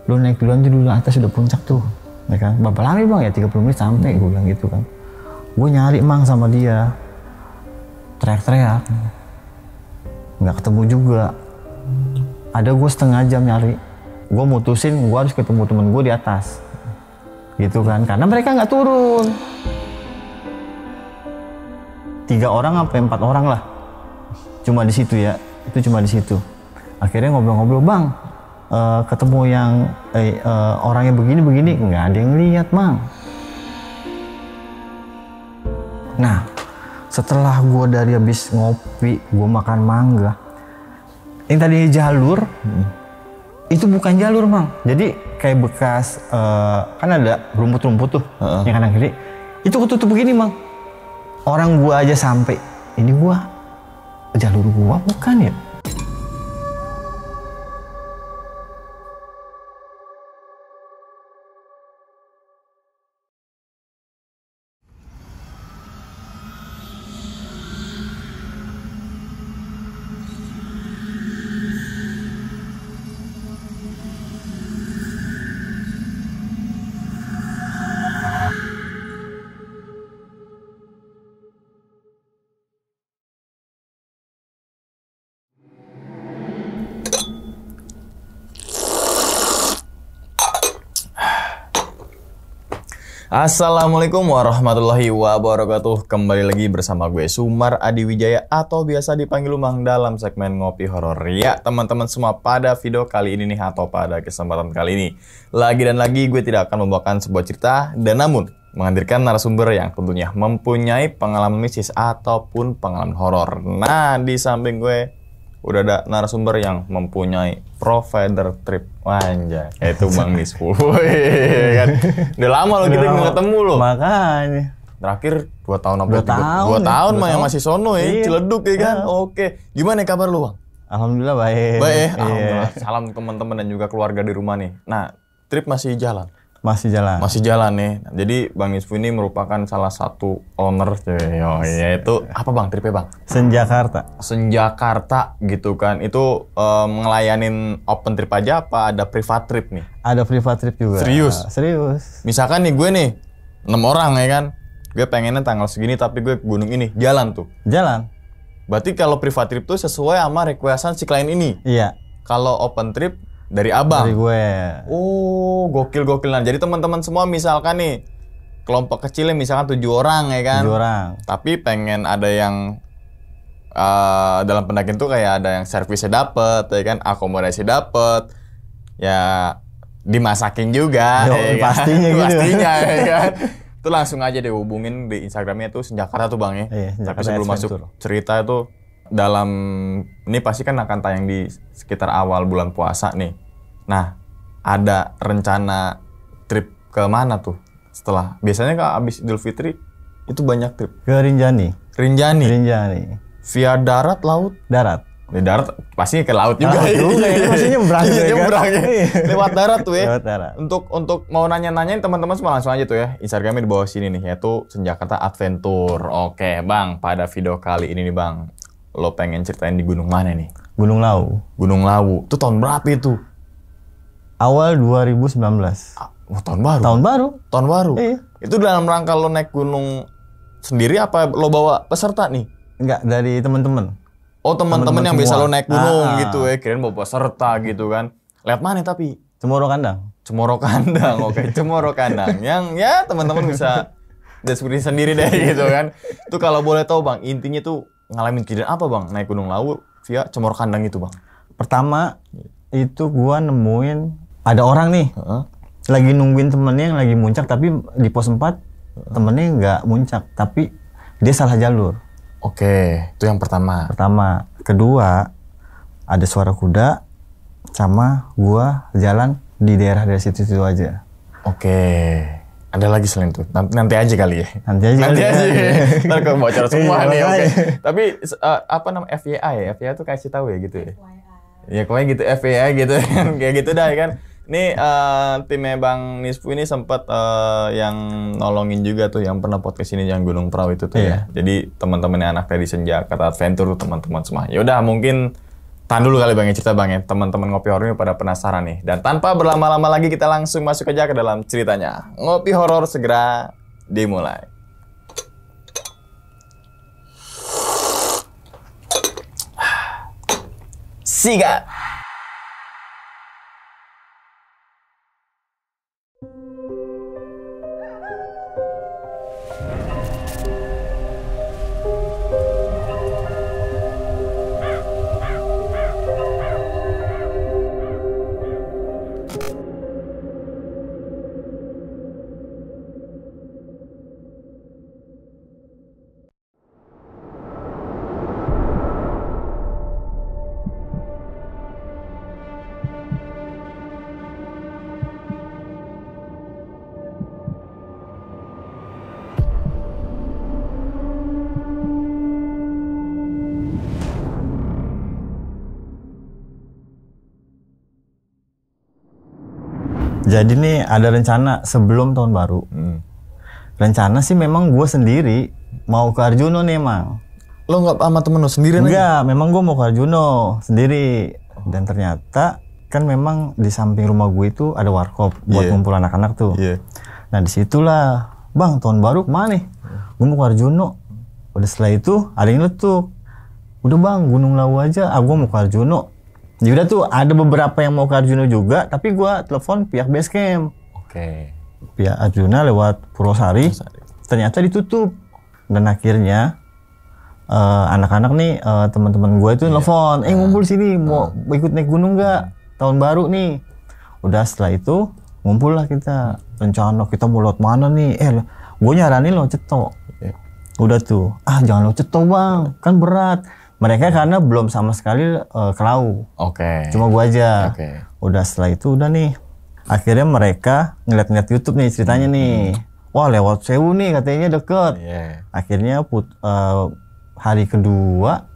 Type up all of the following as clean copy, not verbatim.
Lu naik duluan tuh, dulu atas udah puncak tuh, ya kan? Berapa lama bang? Ya 30 menit sampai, gue bilang gitu kan. Gue nyari mang sama dia, teriak-teriak, nggak ketemu juga. Ada gue setengah jam nyari, gue mutusin gue harus ketemu temen gue di atas, gitu kan? Karena mereka nggak turun. 3 orang sampai 4 orang lah, cuma di situ ya, itu cuma di situ. Akhirnya ngobrol-ngobrol, bang. Ketemu yang orangnya begini nggak ada yang lihat mang. Nah setelah gue dari habis ngopi, gue makan mangga, yang tadi jalur itu bukan jalur mang, jadi kayak bekas kan ada rumput-rumput tuh yang kanan kiri, itu ketutup begini mang. Orang gue aja sampai ini, gue jalur gue bukan ya. Assalamualaikum warahmatullahi wabarakatuh. Kembali lagi bersama gue Sumar Adi Wijaya atau biasa dipanggil Umang dalam segmen Ngopi Horor. Ya teman-teman semua, pada video kali ini nih atau pada kesempatan kali ini, lagi dan lagi gue tidak akan membawakan sebuah cerita, dan namun menghadirkan narasumber yang tentunya mempunyai pengalaman mistis ataupun pengalaman horor. Nah di samping gue udah ada narasumber yang mempunyai provider trip, anjay, yaitu Bang Nisfu. Kan udah lama lo kita nggak ketemu lo. Makanya terakhir 2 tahun apa 2 tahun mah yang masih sono ya, iya. Ciledug ya kan. Oke, gimana kabar lu Bang? Alhamdulillah baik. Baik, alhamdulillah. Salam teman-teman dan juga keluarga di rumah nih. Nah, trip masih jalan. Masih jalan nih. Jadi Bang Nisfu ini merupakan salah satu owner, yaitu apa Bang tripnya Bang? Senjakarta gitu kan. Itu ngelayanin open trip aja apa ada privat trip nih? Ada privat trip juga. Serius? Misalkan nih gue nih 6 orang ya kan. Gue pengennya tanggal segini tapi gue ke gunung ini, jalan tuh. Jalan. Berarti kalau privat trip tuh sesuai sama requestan si klien ini. Iya. Kalau open trip dari abang? Dari gue. Oh, gokil. Nah, jadi teman-teman semua misalkan nih, kelompok kecilnya misalkan 7 orang ya kan? 7 orang. Tapi pengen ada yang, dalam pendakian tuh kayak ada yang servisnya dapet, ya kan? Akomodasi dapet, ya dimasakin juga. Yo, ya pastinya kan? gitu. Pastinya ya kan? Itu langsung aja deh hubungin di Instagramnya tuh Senjakarta tuh Bang ya. Iya, tapi sebelum masuk cerita itu, dalam ini pasti kan akan tayang di sekitar awal bulan puasa nih. Nah, ada rencana trip ke mana tuh setelah? Biasanya kan abis Idul Fitri itu banyak trip. Ke Rinjani. Via darat, laut? Darat. Di darat pasti ke laut juga. Maksudnya nyebrang ya. Lewat darat tuh ya. Lewat darat. Untuk mau nanya-nanyain teman-teman semua langsung aja tuh ya. Instagramnya di bawah sini nih, yaitu Senjakarta Adventure. Oke Bang, pada video kali ini nih Bang, lo pengen ceritain di gunung mana nih? Gunung Lawu. Itu tahun berapa itu? Awal 2019. Oh, tahun baru? Iya. Itu dalam rangka lo naik gunung sendiri apa lo bawa peserta nih? Enggak, dari teman-teman. Oh, teman-teman yang bisa lo naik gunung gitu ya. Kirain bawa peserta gitu kan. Lihat mana tapi? Cemoro Kandang. Oke, Cemoro Kandang. Yang ya teman-teman bisa deskripsi sendiri deh gitu kan. Itu kalau boleh tahu Bang, intinya tuh ngalamin kejadian apa Bang naik Gunung Lawu via Cemoro Kandang itu Bang? Pertama itu gua nemuin ada orang nih lagi nungguin temennya yang lagi muncak, tapi di pos 4 temennya nggak muncak tapi dia salah jalur. Oke, itu yang pertama. Kedua ada suara kuda sama gua jalan di daerah dari situ aja. Oke. Ada lagi selain itu. Nanti aja kali ya. Nanti aja. Ntar ke bocor semua nih. Oke. Tapi apa namanya FYI ya? FYI tuh kasih tahu ya gitu ya. Ya pokoknya gitu FYI gitu kan. Kayak gitu dah kan. Ini timnya Bang Nisfu ini sempat yang nolongin juga tuh yang pernah podcast ini yang Gunung Prau itu tuh ya. Jadi teman-temannya anak dari Senja Kata Adventure teman-teman semua. Ya udah mungkin tahan dulu kali Bang ya cerita Bang ya. Teman-teman Ngopi Horor ini pada penasaran nih. Dan tanpa berlama-lama lagi kita langsung masuk aja ke dalam ceritanya. Ngopi Horor segera dimulai. Sikat. Jadi nih ada rencana sebelum tahun baru. Rencana sih memang gue sendiri mau ke Arjuno nih emang. Lo nggak sama temen lo sendiri nih? Enggak, memang gue mau ke Arjuno sendiri. Dan ternyata kan memang di samping rumah gue itu ada warkop buat ngumpul anak-anak tuh. Nah disitulah, Bang tahun baru kemana nih? Gue mau ke Arjuno. Udah setelah itu ada yang letuk. Udah Bang Gunung Lawu aja, gue mau ke Arjuno. Ya udah tuh ada beberapa yang mau ke Arjuno juga, tapi gua telepon pihak base camp. Pihak Arjuna lewat Purwosari, ternyata ditutup. Dan akhirnya anak-anak nih teman-teman gua itu nelfon, ngumpul sini mau ikut naik gunung nggak? Tahun baru nih. Udah setelah itu ngumpul lah kita. Rencana kita mau lewat mana nih? Gua nyaranin lo Ceto. Udah tuh, jangan lo Ceto Bang, kan berat. Mereka karena belum sama sekali ke Lawu. Cuma gua aja. Udah setelah itu udah nih. Akhirnya mereka ngeliat-ngeliat YouTube nih ceritanya nih. Wah lewat Sewu nih katanya deket. Akhirnya hari kedua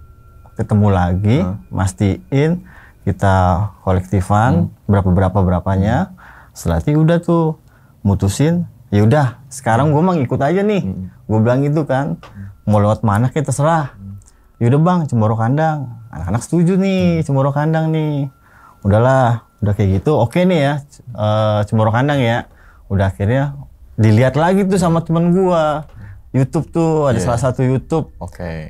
ketemu lagi, mastiin kita kolektifan berapanya. Setelah itu udah tuh mutusin. Ya udah sekarang gua mah ngikut aja nih. Gua bilang gitu kan. Mau lewat mana kita terserah. Yaudah Bang, Cemoro Kandang. Anak-anak setuju nih, Cemoro Kandang nih. Udahlah, udah kayak gitu. Oke nih ya, Cemoro Kandang ya. Udah akhirnya dilihat lagi tuh sama temen gua. YouTube tuh, ada salah satu YouTube.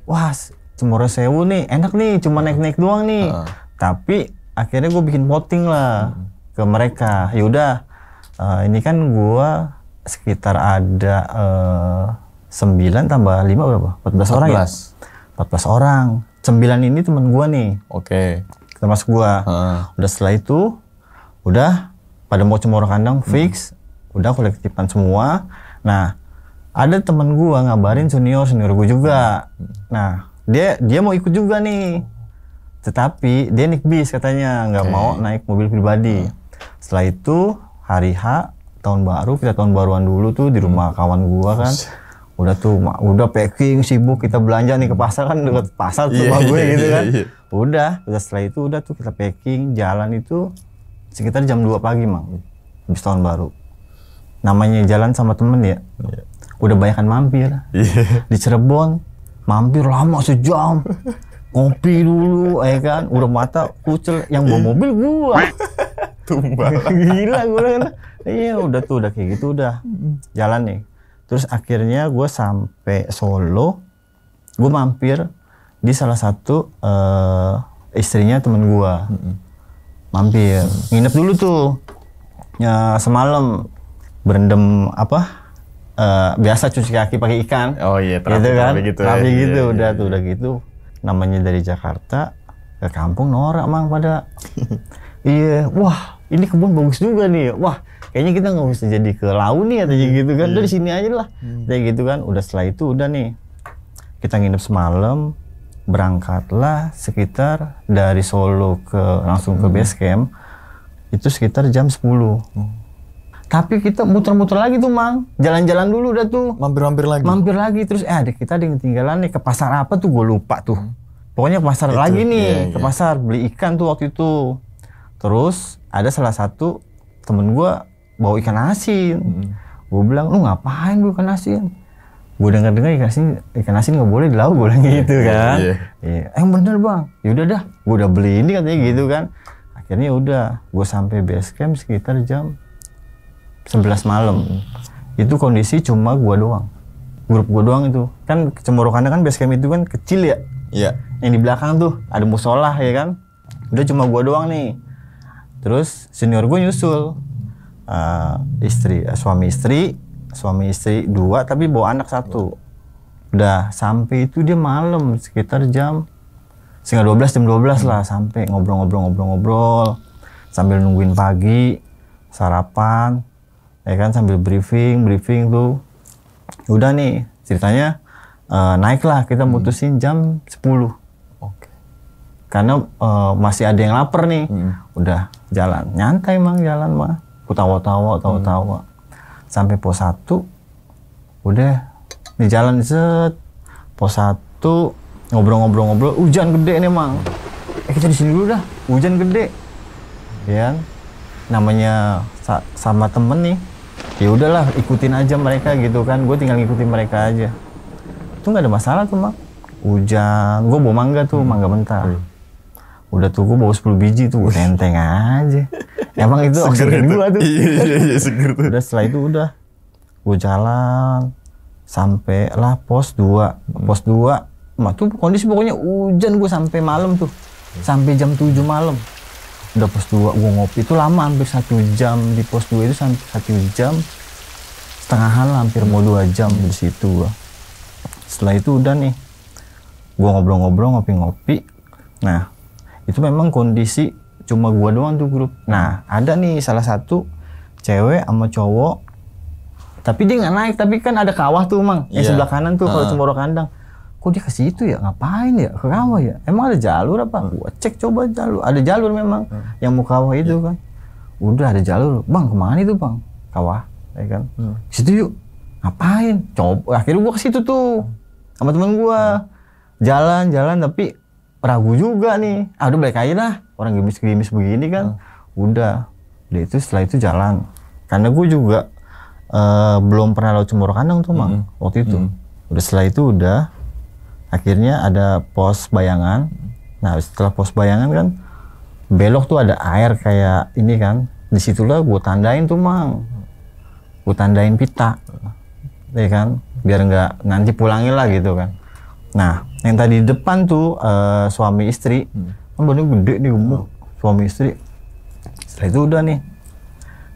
Wah, Cemoro Sewu nih, enak nih, cuma naik-naik doang nih. Tapi akhirnya gua bikin voting lah ke mereka. Yaudah, ini kan gua sekitar ada 9 tambah 5 berapa? 14 orang ya? 14 orang. 9 ini temen gua nih. Termasuk gua. Udah setelah itu, udah pada mau Cemoro Kandang fix. Udah kolektifan semua. Nah, ada temen gua ngabarin senior gua juga. Nah, dia mau ikut juga nih. Tetapi dia naik bis katanya, nggak mau naik mobil pribadi. Setelah itu, hari H, tahun baru, kita tahun baruan dulu tuh di rumah kawan gua kan. Udah tuh, udah packing, sibuk kita belanja nih ke pasar kan dekat pasar tuh rumah gue gitu kan. Udah setelah itu udah tuh kita packing, jalan itu sekitar jam 2 pagi Mang. Habis tahun baru. Namanya jalan sama temen ya. Udah banyakan mampir. Di Cirebon mampir lama sejam. Ngopi dulu ya kan, udah mata kucel yang bawa mobil gua. Tumbal. Gila gua kan. Iya, udah tuh udah kayak gitu udah. Jalan nih. Terus akhirnya gue sampai Solo, gue mampir di salah satu istrinya temen gue, mampir, nginep dulu tuh, ya semalam berendam biasa cuci kaki pakai ikan, terapi gitu kan, gitu, terapi gitu, udah tuh udah gitu, namanya dari Jakarta ke kampung norak Mang pada, wah ini kebun bagus juga nih, wah. Kayaknya kita nggak bisa jadi ke Lawu nih atau gitu kan, udah di sini aja lah, kayak gitu kan. Udah setelah itu udah nih kita nginep semalam, berangkatlah sekitar dari Solo langsung ke base camp itu sekitar jam 10. Tapi kita muter-muter lagi tuh Mang, jalan-jalan dulu udah tuh. Mampir-mampir lagi. Mampir lagi terus adik kita ada yang ketinggalan nih ke pasar apa tuh gue lupa tuh. Pokoknya ke pasar lagi nih, ke pasar beli ikan tuh waktu itu. Terus ada salah satu temen gue bawa ikan asin. Gue bilang, lu ngapain gue ikan asin? Gue dengar ikan asin nggak boleh di laut, gue bilang gitu kan. Yang bener bang, yaudah dah, gue udah beli ini katanya gitu kan. Akhirnya udah, gue sampai base camp sekitar jam 11 malam. Itu kondisi cuma gue doang, grup gue doang itu. Kan Cemorokannya kan base camp itu kan kecil ya. Iya. Yang di belakang tuh ada musola ya kan. Udah cuma gue doang nih. Terus senior gue nyusul, suami istri 2 tapi bawa anak 1. Udah sampai itu dia malam sekitar jam 11:30 jam 12 lah, sampai ngobrol sambil nungguin pagi, sarapan ya kan, sambil briefing tuh. Udah nih ceritanya naiklah kita mutusin jam 10. Karena masih ada yang lapar nih. Udah jalan nyantai Mang, jalan mah tawa sampai pos 1. Udah di jalan set pos 1 ngobrol, hujan gede nih Mang. Kita di sini dulu dah, hujan gede ya. Namanya sama temen nih, ya udahlah ikutin aja mereka gitu kan. Gue tinggal ngikutin mereka aja, itu nggak ada masalah tuh Mang. Hujan, gue bawa mangga tuh, mangga mentah. Udah tuh gue bawa 10 biji tuh, gue tenteng aja. Emang itu oksigen gue tuh. Iya, seger tuh. Udah setelah itu udah gue jalan sampai lah pos 2. Pos 2 mah tuh kondisi pokoknya hujan, gue sampai malam tuh. Sampai jam 7 malam. Udah pos 2 gue ngopi itu lama, hampir 1 jam di pos 2 itu, sampai 1 jam setengahan lah, hampir mau 2 jam di situ. Setelah itu udah nih gue ngobrol-ngobrol, ngopi-ngopi. Nah itu memang kondisi cuma gua doang tuh grup. Nah ada nih salah satu cewek sama cowok, tapi dia nggak naik, tapi kan ada kawah tuh Mang, yang sebelah kanan tuh kalau Cemoro Kandang. Kok dia ke situ ya, ngapain ya ke kawah ya, emang ada jalur apa? Gua cek coba jalur, ada jalur memang yang mau kawah itu kan. Udah ada jalur, bang kemana itu bang? Kawah ya kan. Situ yuk. Ngapain? Coba akhirnya gua ke situ tuh sama temen gua. Jalan tapi ragu juga nih. Udah balik aja lah, orang gerimis begini kan. Udah itu setelah itu jalan. Karena gue juga belum pernah laut Cemoro Kandang tuh Mang waktu itu. Udah setelah itu udah akhirnya ada pos bayangan. Nah setelah pos bayangan kan belok tuh ada air kayak ini kan. Disitulah gue tandain tuh Mang. Gue tandain pita, ya kan, biar nggak nanti pulangin lah gitu kan. Nah yang tadi di depan tuh suami istri, kan badannya gede nih, gemuk, suami istri. Setelah itu udah nih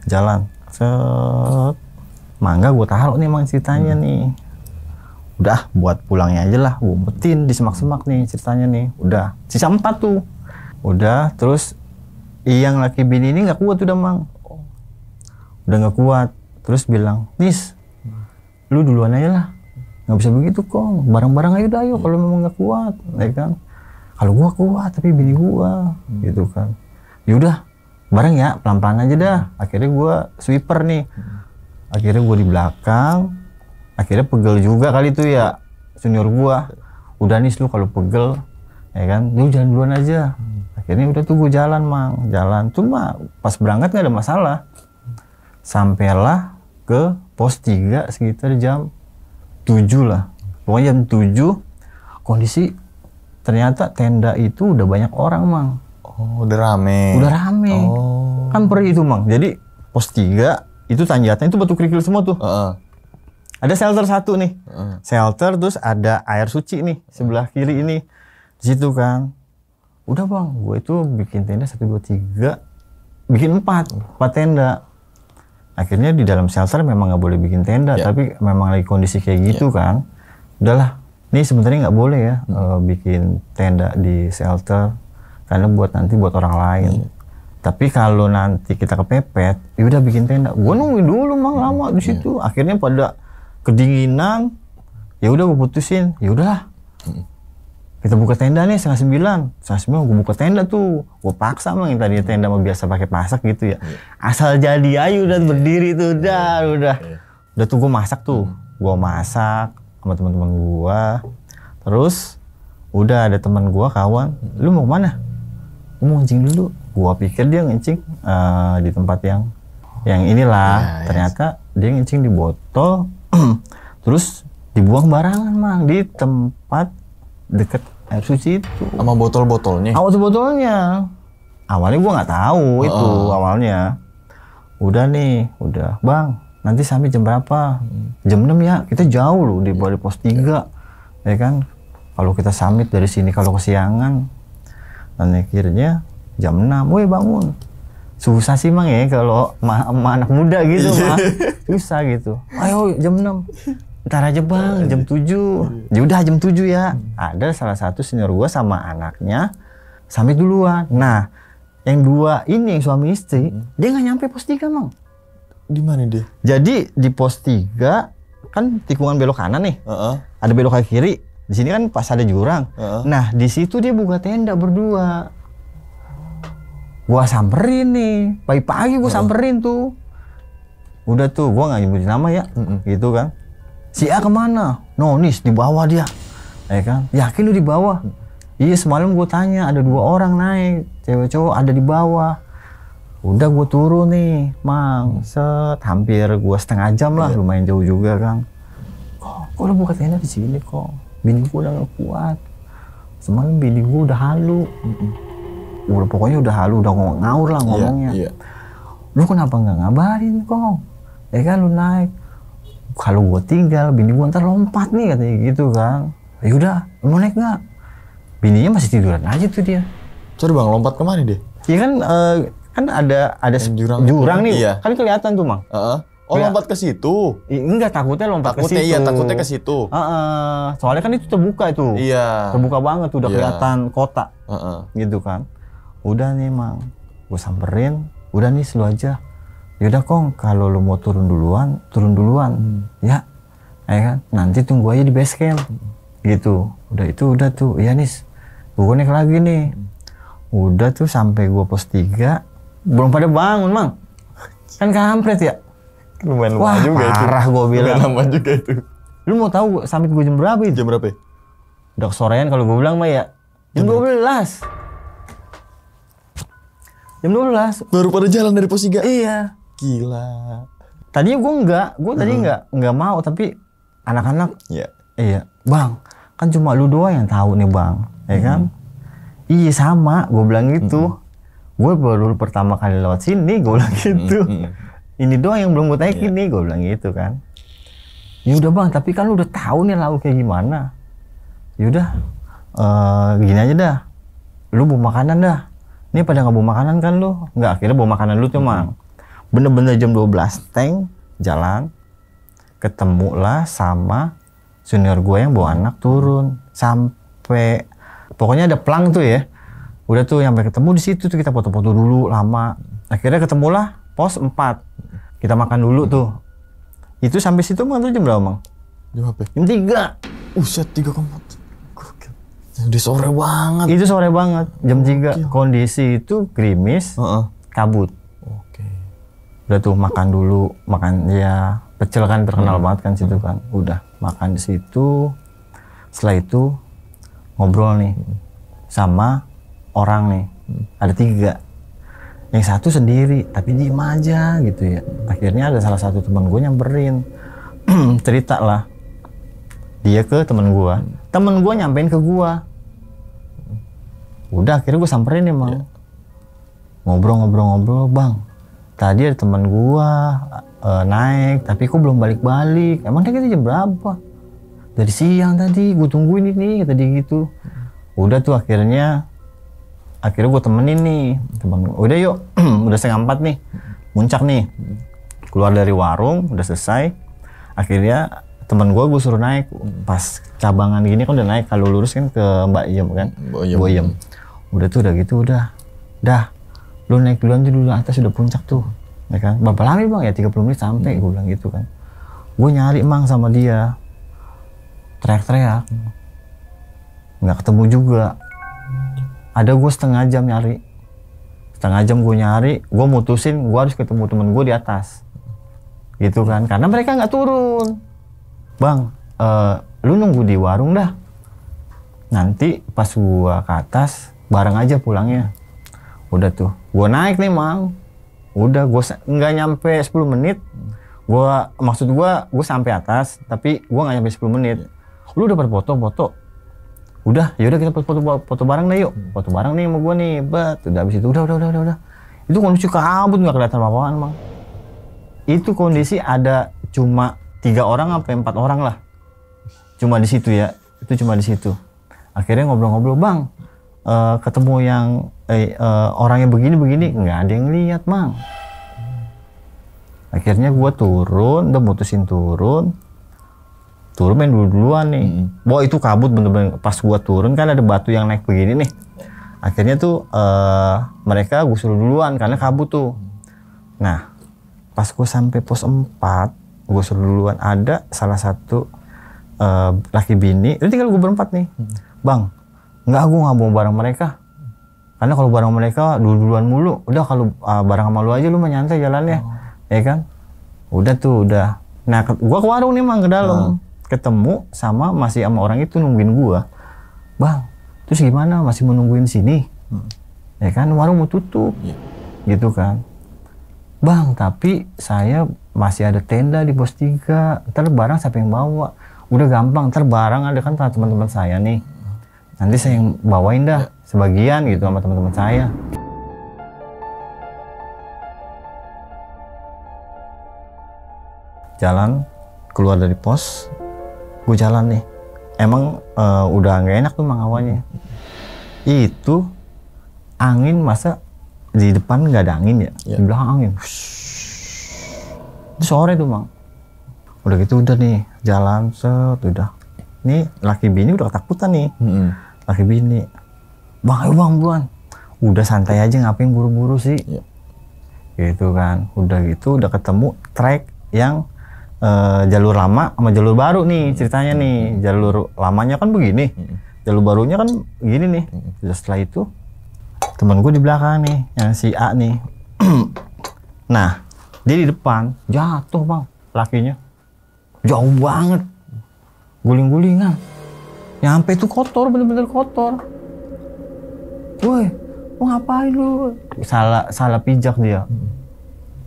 jalan, set, mangga gue taruh nih Mang ceritanya nih. Udah buat pulangnya aja lah, gue umpetin di semak-semak nih ceritanya nih. Udah sisa 4 tuh. Udah terus yang laki bini ini nggak kuat udah Mang. Udah nggak kuat. Terus bilang, Nis, lu duluan aja lah. Nggak bisa begitu kok, bareng-bareng aja udah ayo kalau memang nggak kuat, ya kan. Kalau gua kuat tapi bini gua, gitu kan. Yaudah, bareng ya, pelan-pelan aja dah. Akhirnya gua sweeper nih. Akhirnya gua di belakang. Akhirnya pegel juga kali itu ya senior gua. Udah nih lu kalau pegel, ya kan, lu jalan duluan aja. Akhirnya udah tuh gua jalan Mang, jalan. Cuma pas berangkat nggak ada masalah. Sampailah ke pos 3 sekitar jam 7 lah. Pokoknya jam 7 kondisi ternyata tenda itu udah banyak orang Mang. Oh, udah rame. Oh. Kan perih itu Mang. Jadi pos 3 itu tanjakan itu batu kerikil semua tuh. Ada shelter 1 nih. Shelter terus ada air suci nih sebelah kiri ini. Di situ kan. Udah Bang, gue itu bikin tenda 1 2 3 bikin 4 tenda. Akhirnya di dalam shelter memang nggak boleh bikin tenda, tapi memang lagi kondisi kayak gitu kan. Udahlah, nih sebenarnya nggak boleh ya bikin tenda di shelter, karena buat nanti buat orang lain. Tapi kalau nanti kita kepepet, ya udah bikin tenda. Gue nungguin dulu Mang lama di situ. Akhirnya pada kedinginan, ya udah gue putusin, ya udahlah kita buka tenda nih setengah 9 gue buka tenda tuh, gue paksa mang yang tadi tenda mah biasa pakai pasak gitu ya, asal jadi ayu udah berdiri tuh, udah tuh gue masak tuh, gue masak sama teman-teman gue, terus udah ada teman gue kawan, lu mau kemana? Gue mau ngencing dulu, gue pikir dia ngencing di tempat yang inilah, ternyata dia ngencing di botol, terus dibuang barangan mang di tempat deket air suci itu. Sama botol-botolnya? Botol-botolnya. Awalnya gua nggak tahu itu awalnya. Udah bang, nanti sampai jam berapa? Jam 6 ya, kita jauh loh di bawah pos 3, ya kan? Kalau kita summit dari sini kalau kesiangan, dan akhirnya jam 6, woi bangun. Susah sih mang ya kalau anak muda gitu mah, susah gitu. Ayo jam 6. Ntar aja bang, jam 7. Ya udah jam 7 ya. Ada salah satu senior gua sama anaknya sampai duluan. Nah, yang dua ini yang suami istri, dia nggak nyampe pos 3 mang. Di mana dia? Jadi di pos 3 kan tikungan belok kanan nih. Ada belok ke kiri. Di sini kan pas ada jurang. Nah, di situ dia buka tenda berdua. Gua samperin nih, pagi-pagi gua samperin tuh. Udah tuh, gua nggak nyebutin nama ya, gitu kan. Si A kemana? Nonis di bawah dia, ya kan? Yakin lu di bawah? Iya semalam gue tanya ada 2 orang naik, cewek cowok ada di bawah. Udah gue turun nih, mang, hampir gue setengah jam lah, lumayan jauh juga kan. Kok lu buka tenda di sini kok? Bini gue udah gak kuat. Semalam bini gue udah halu, udah pokoknya udah halu, udah ngawur lah ngomongnya. Lu kenapa nggak ngabarin kok? Ya kan lu naik. Kalau gue tinggal, bini gue ntar lompat nih katanya gitu kan. Yaudah, mau naik nggak? Bininya masih tiduran aja tuh dia. Sorry bang, lompat kemana dia? Iya kan ada jurang nih, kan kelihatan tuh mang. Lompat ke situ? Enggak, takutnya lompat ke situ. Iya, takutnya ke situ. Soalnya kan itu terbuka itu. Iya. Terbuka banget, udah kelihatan kota. Gitu kan. Udah nih mang, gue samperin, udah nih selu aja. Yaudah Kong, kalau lu mau turun duluan, ya kan? Nanti tunggu aja di base camp, gitu. Udah tuh, iya nis, gue naik lagi nih. Udah tuh sampai gue pos 3, belum pada bangun mang, kan kampret ya. Lumayan lama juga itu. Parah gue bilang. Lumayan lama juga itu. Lu mau tahu summit gue jam berapa itu? Jam berapa? Udah kesorean kalau gue bilang mah ya, jam 12. Jam 12. Baru pada jalan dari pos 3? Iya. Gila. Tadinya gue tadi nggak mau, tapi anak-anak iya bang, kan cuma lu doang yang tahu nih bang, ya kan? Iya sama, gue bilang gitu. Gue baru pertama kali lewat sini, gue bilang gitu. Ini doang yang belum gue taikin nih, gue bilang gitu kan. Ya udah bang, tapi kan lu udah tahu nih lauk kayak gimana. Ya udah, gini aja dah, lu bawa makanan dah. Ini pada nggak bawa makanan kan lu? Nggak, akhirnya bawa makanan lu cuma. Bener-bener jam 12 tank jalan, ketemulah sama senior gue yang bawa anak turun sampai pokoknya ada pelang tuh ya. Udah tuh sampai ketemu di situ tuh kita foto-foto dulu lama. Akhirnya ketemulah pos 4. Kita makan dulu tuh. Itu sampai situ mang tuh jam berapa mang? Jam apa? Jam 3. Set 3,4. Gokil. Jadi sore banget. Itu sore banget, jam 3. Kondisi itu gerimis, kabut. Udah tuh makan dulu, makan ya pecel kan terkenal banget kan situ kan. Udah makan di situ. Setelah itu ngobrol nih sama orang nih. Ada 3. Yang satu sendiri tapi diem aja gitu ya. Akhirnya ada salah satu teman gue nyamperin. Cerita lah. Dia ke teman gue. Temen gue nyampein ke gue. Udah akhirnya gue samperin nih mang. Ngobrol-ngobrol bang. Tadi ada teman gua naik, tapi kok belum balik-balik. Emang dia jam berapa? Dari siang tadi, gua tungguin ini, kata dia gitu. Udah tuh akhirnya gua temenin nih, teman. Udah yuk, udah 3:30 nih, muncak nih. Keluar dari warung, udah selesai. Akhirnya teman gua suruh naik. Pas cabangan gini kan udah naik, kalau lurus kan ke Mbak Iem kan, Mbak Iem. Udah tuh udah gitu, dah. Lu naik duluan tuh dulu atas udah puncak tuh, ya kan? Berapa lama bang? Ya 30 menit sampai, gue bilang gitu kan. Gue nyari mang sama dia, teriak-teriak. nggak ketemu juga. Ada gue setengah jam nyari, gue mutusin gue harus ketemu temen gue di atas gitu kan, karena mereka nggak turun. Bang, lu nunggu di warung dah, nanti pas gue ke atas bareng aja pulangnya. Udah tuh gue naik nih Mang, udah gue nggak nyampe 10 menit. Maksud gue sampai atas, tapi gue nggak nyampe 10 menit. Lu udah foto. Udah, yaudah kita foto bareng deh yuk. Foto bareng nih sama gue nih, udah habis itu udah. Itu kondisi kabut, nggak kelihatan apa-apaan Bang. Itu kondisi ada cuma 3 orang sampai 4 orang lah. Cuma di situ ya, itu cuma di situ. Akhirnya ngobrol-ngobrol, Bang, ketemu yang orang yang begini, nggak ada yang lihat Bang. Akhirnya gue turun, udah mutusin turun main duluan nih. Wah itu kabut bener-bener. Pas gua turun kan ada batu yang naik begini nih. Akhirnya tuh mereka gua suruh duluan karena kabut tuh. Nah pas gua sampai pos 4 gua suruh duluan. Ada salah satu laki bini, itu tinggal gua berempat nih. Bang, gua nggak mau bareng mereka. Karena kalau bareng mereka duluan mulu. Udah kalau bareng sama lu aja lu mah nyantai jalannya. Ya kan? Udah. Nah gua ke warung nih Mang, ke dalam. Ketemu sama orang itu nungguin gua. Bang, terus gimana, masih menungguin sini? Ya kan, warung mau tutup. Gitu kan. Bang, tapi saya masih ada tenda di pos 3. Ntar barang siapa yang bawa? Udah gampang, ntar barang ada kan teman-teman saya nih. Nanti saya yang bawain dah sebagian gitu sama teman-teman saya. Jalan keluar dari pos, gue jalan nih, emang udah nggak enak tuh Mang awalnya. Itu angin, masa di depan nggak ada angin ya, di belakang angin. Itu sore tuh Mang. Udah gitu udah nih jalan set, udah. Nih laki bini udah ketakutan nih. Laki bini, Bang ayo Bang buruan. Udah santai aja, ngapain buru-buru sih? Gitu kan. Udah gitu udah ketemu trek yang jalur lama sama jalur baru nih ceritanya nih. Jalur lamanya kan begini, jalur barunya kan gini nih. Setelah itu temen gue di belakang nih, yang si A nih. Nah dia di depan jatuh Bang, lakinya jauh banget, guling-gulingan, nyampe itu kotor, bener-bener kotor. Woi, mau ngapain lu? Salah pijak dia.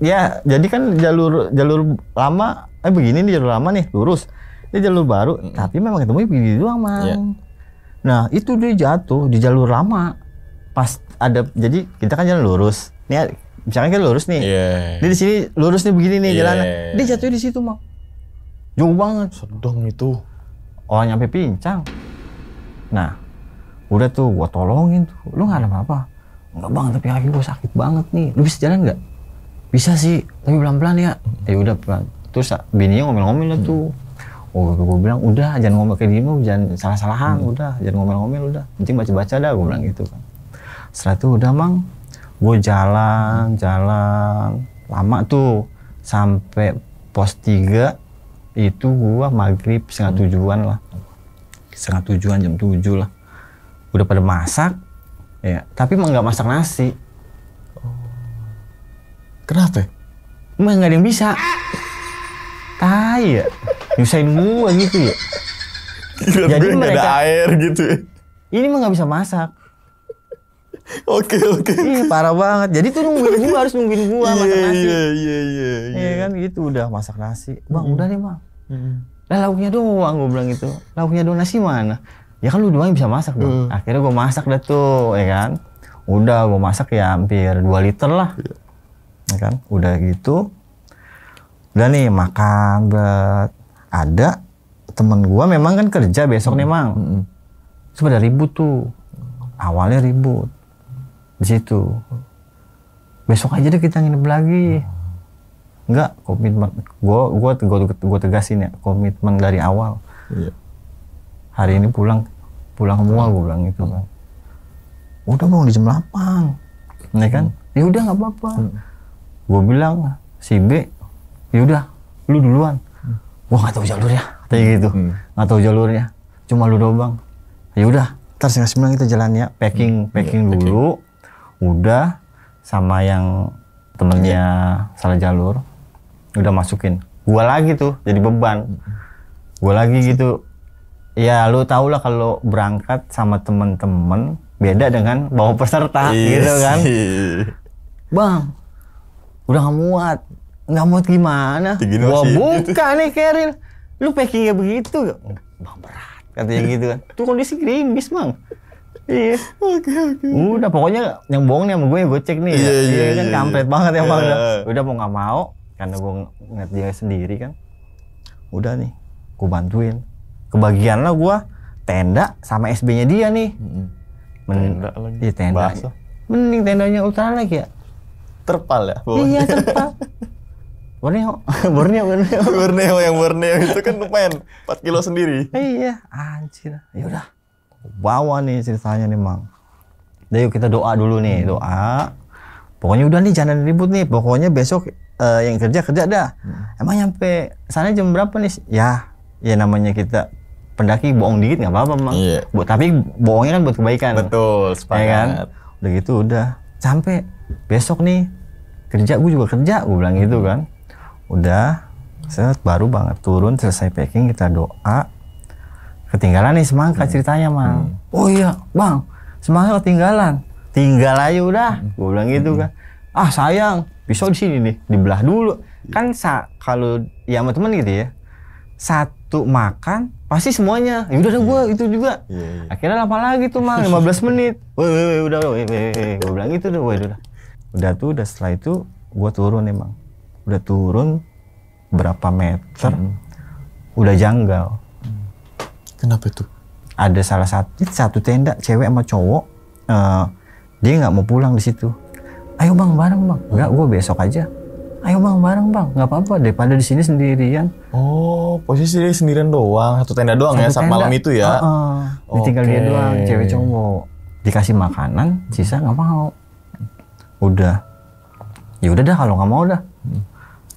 Ya jadi kan jalur lama begini nih, jalur lama nih lurus, ini jalur baru, tapi memang ketemu begini doang Mang. Nah itu dia jatuh di jalur lama. Pas ada, jadi kita kan jalan lurus nih, misalnya kan lurus nih, dia di sini lurus nih begini nih jalan, dia jatuh di situ Mang, jauh banget. Sedang itu orang nyampe pincang. Nah udah tuh gua tolongin tuh, lu nggak ada apa-apa? Enggak Bang, tapi kaki gua sakit banget nih, lu bisa jalan nggak? Bisa sih, tapi pelan-pelan ya. Ya udah pelan. Terus bininya ngomel-ngomel lah tuh. Oh, gue bilang udah jangan ngomel kayak gini, jangan salah-salahan, udah jangan ngomel-ngomel, udah penting baca-baca dah, gue bilang gitu kan. Setelah itu udah Mang, gue jalan lama tuh sampai pos 3 itu gue maghrib setengah 7-an lah, setengah 7-an, jam 7 lah. Udah pada masak, ya tapi emang nggak masak nasi. kenapa? Emang nggak ada yang bisa. Tai ya, nyusahin gua gitu ya. Jadi mereka ada air gitu ya. Ini mah nggak bisa masak. Oke. Iya parah banget. Jadi tuh nungguin gua, harus nungguin gua masak nasi. Iya kan gitu, udah masak nasi. Bang udah deh Bang. Lah lauknya doang, gua bilang gitu. Lauknya doang, nasi mana? Ya kan lu doang bisa masak dong. Akhirnya gua masak dah tuh, ya kan. Udah gua masak ya hampir 2 liter lah. Ya kan, udah gitu. Udah nih makan, ada temen gua memang kan kerja besok nih Mang. Terus pada ribut tuh, awalnya ribut di situ. Besok aja deh kita nginep lagi. Enggak, komitmen gua tegasin ya, komitmen dari awal. Hari ini pulang semua, gua bilang gitu kan. Udah Bang di jam 8, ya kan? Ya udah nggak apa-apa. Gua bilang si B, yaudah lu duluan. Gua nggak tahu jalur ya, kayak gitu. Nggak tahu jalurnya, cuma lu doang Bang. Ya udah Ntar setengah 9 kita jalan ya, packing dulu. Udah sama yang temennya salah jalur, udah masukin. Gua lagi tuh jadi beban. Gua lagi gitu. Ya lu tau lah kalau berangkat sama temen-temen beda dengan bawa peserta gitu kan. Bang, udah nggak muat gimana? Gua buka nih Keril, lu packingnya begitu, bang berat katanya gitu kan. Tuh kondisi gerimis bang. Iya. Oke. Udah pokoknya yang bohong nih sama gue cek nih. Iya kan kampret banget ya bang. Udah mau nggak mau karena gue ngeliat dia sendiri kan. Udah nih, gue bantuin. Kebagian lah gue tenda sama SB-nya dia nih. Tenda lagi. Iya tenda. Mending tendanya ultra lagi ya. Terpal ya? Iya terpal. Borneo itu kan lumayan 4 kilo sendiri. Iya, anjir. Ya udah. Bawa nih ceritanya nih, Mang. Udah yuk kita doa dulu nih, doa. Pokoknya udah nih jangan ribut nih. Pokoknya besok yang kerja dah. Emang nyampe sana jam berapa nih? Ya namanya kita pendaki bohong dikit nggak apa-apa, Mang. Iya. Tapi bohongnya kan buat kebaikan. Betul, sepakat. Ya kan? Udah gitu udah. Sampai besok nih kerja, gue juga kerja, gue bilang gitu kan. Udah, baru banget turun, selesai packing, kita doa. Ketinggalan nih semangka ceritanya, Mang. Oh iya, Bang, semangka ketinggalan. Tinggal aja udah, gue bilang gitu kan. Ah sayang, pisau di sini nih, dibelah dulu. Kan kalau ya sama temen gitu ya, satu makan pasti semuanya. Ya udah gue itu juga. Akhirnya lama lagi tuh, Mang, 15 menit. Udah, gue bilang gitu tuh, udah setelah itu gue turun emang. Udah turun berapa meter, udah janggal. Kenapa itu? Ada salah satu tenda cewek sama cowok, dia nggak mau pulang di situ. Ayo bang bareng bang, nggak gue besok aja. Ayo bang bareng bang, nggak apa-apa daripada di sini sendirian. Oh posisi dia sendirian doang, satu tenda doang ya saat malam itu ya? Ditinggal dia doang, cewek cowok. Dikasih makanan, sisa nggak mau. Udah, ya udah dah kalau nggak mau dah.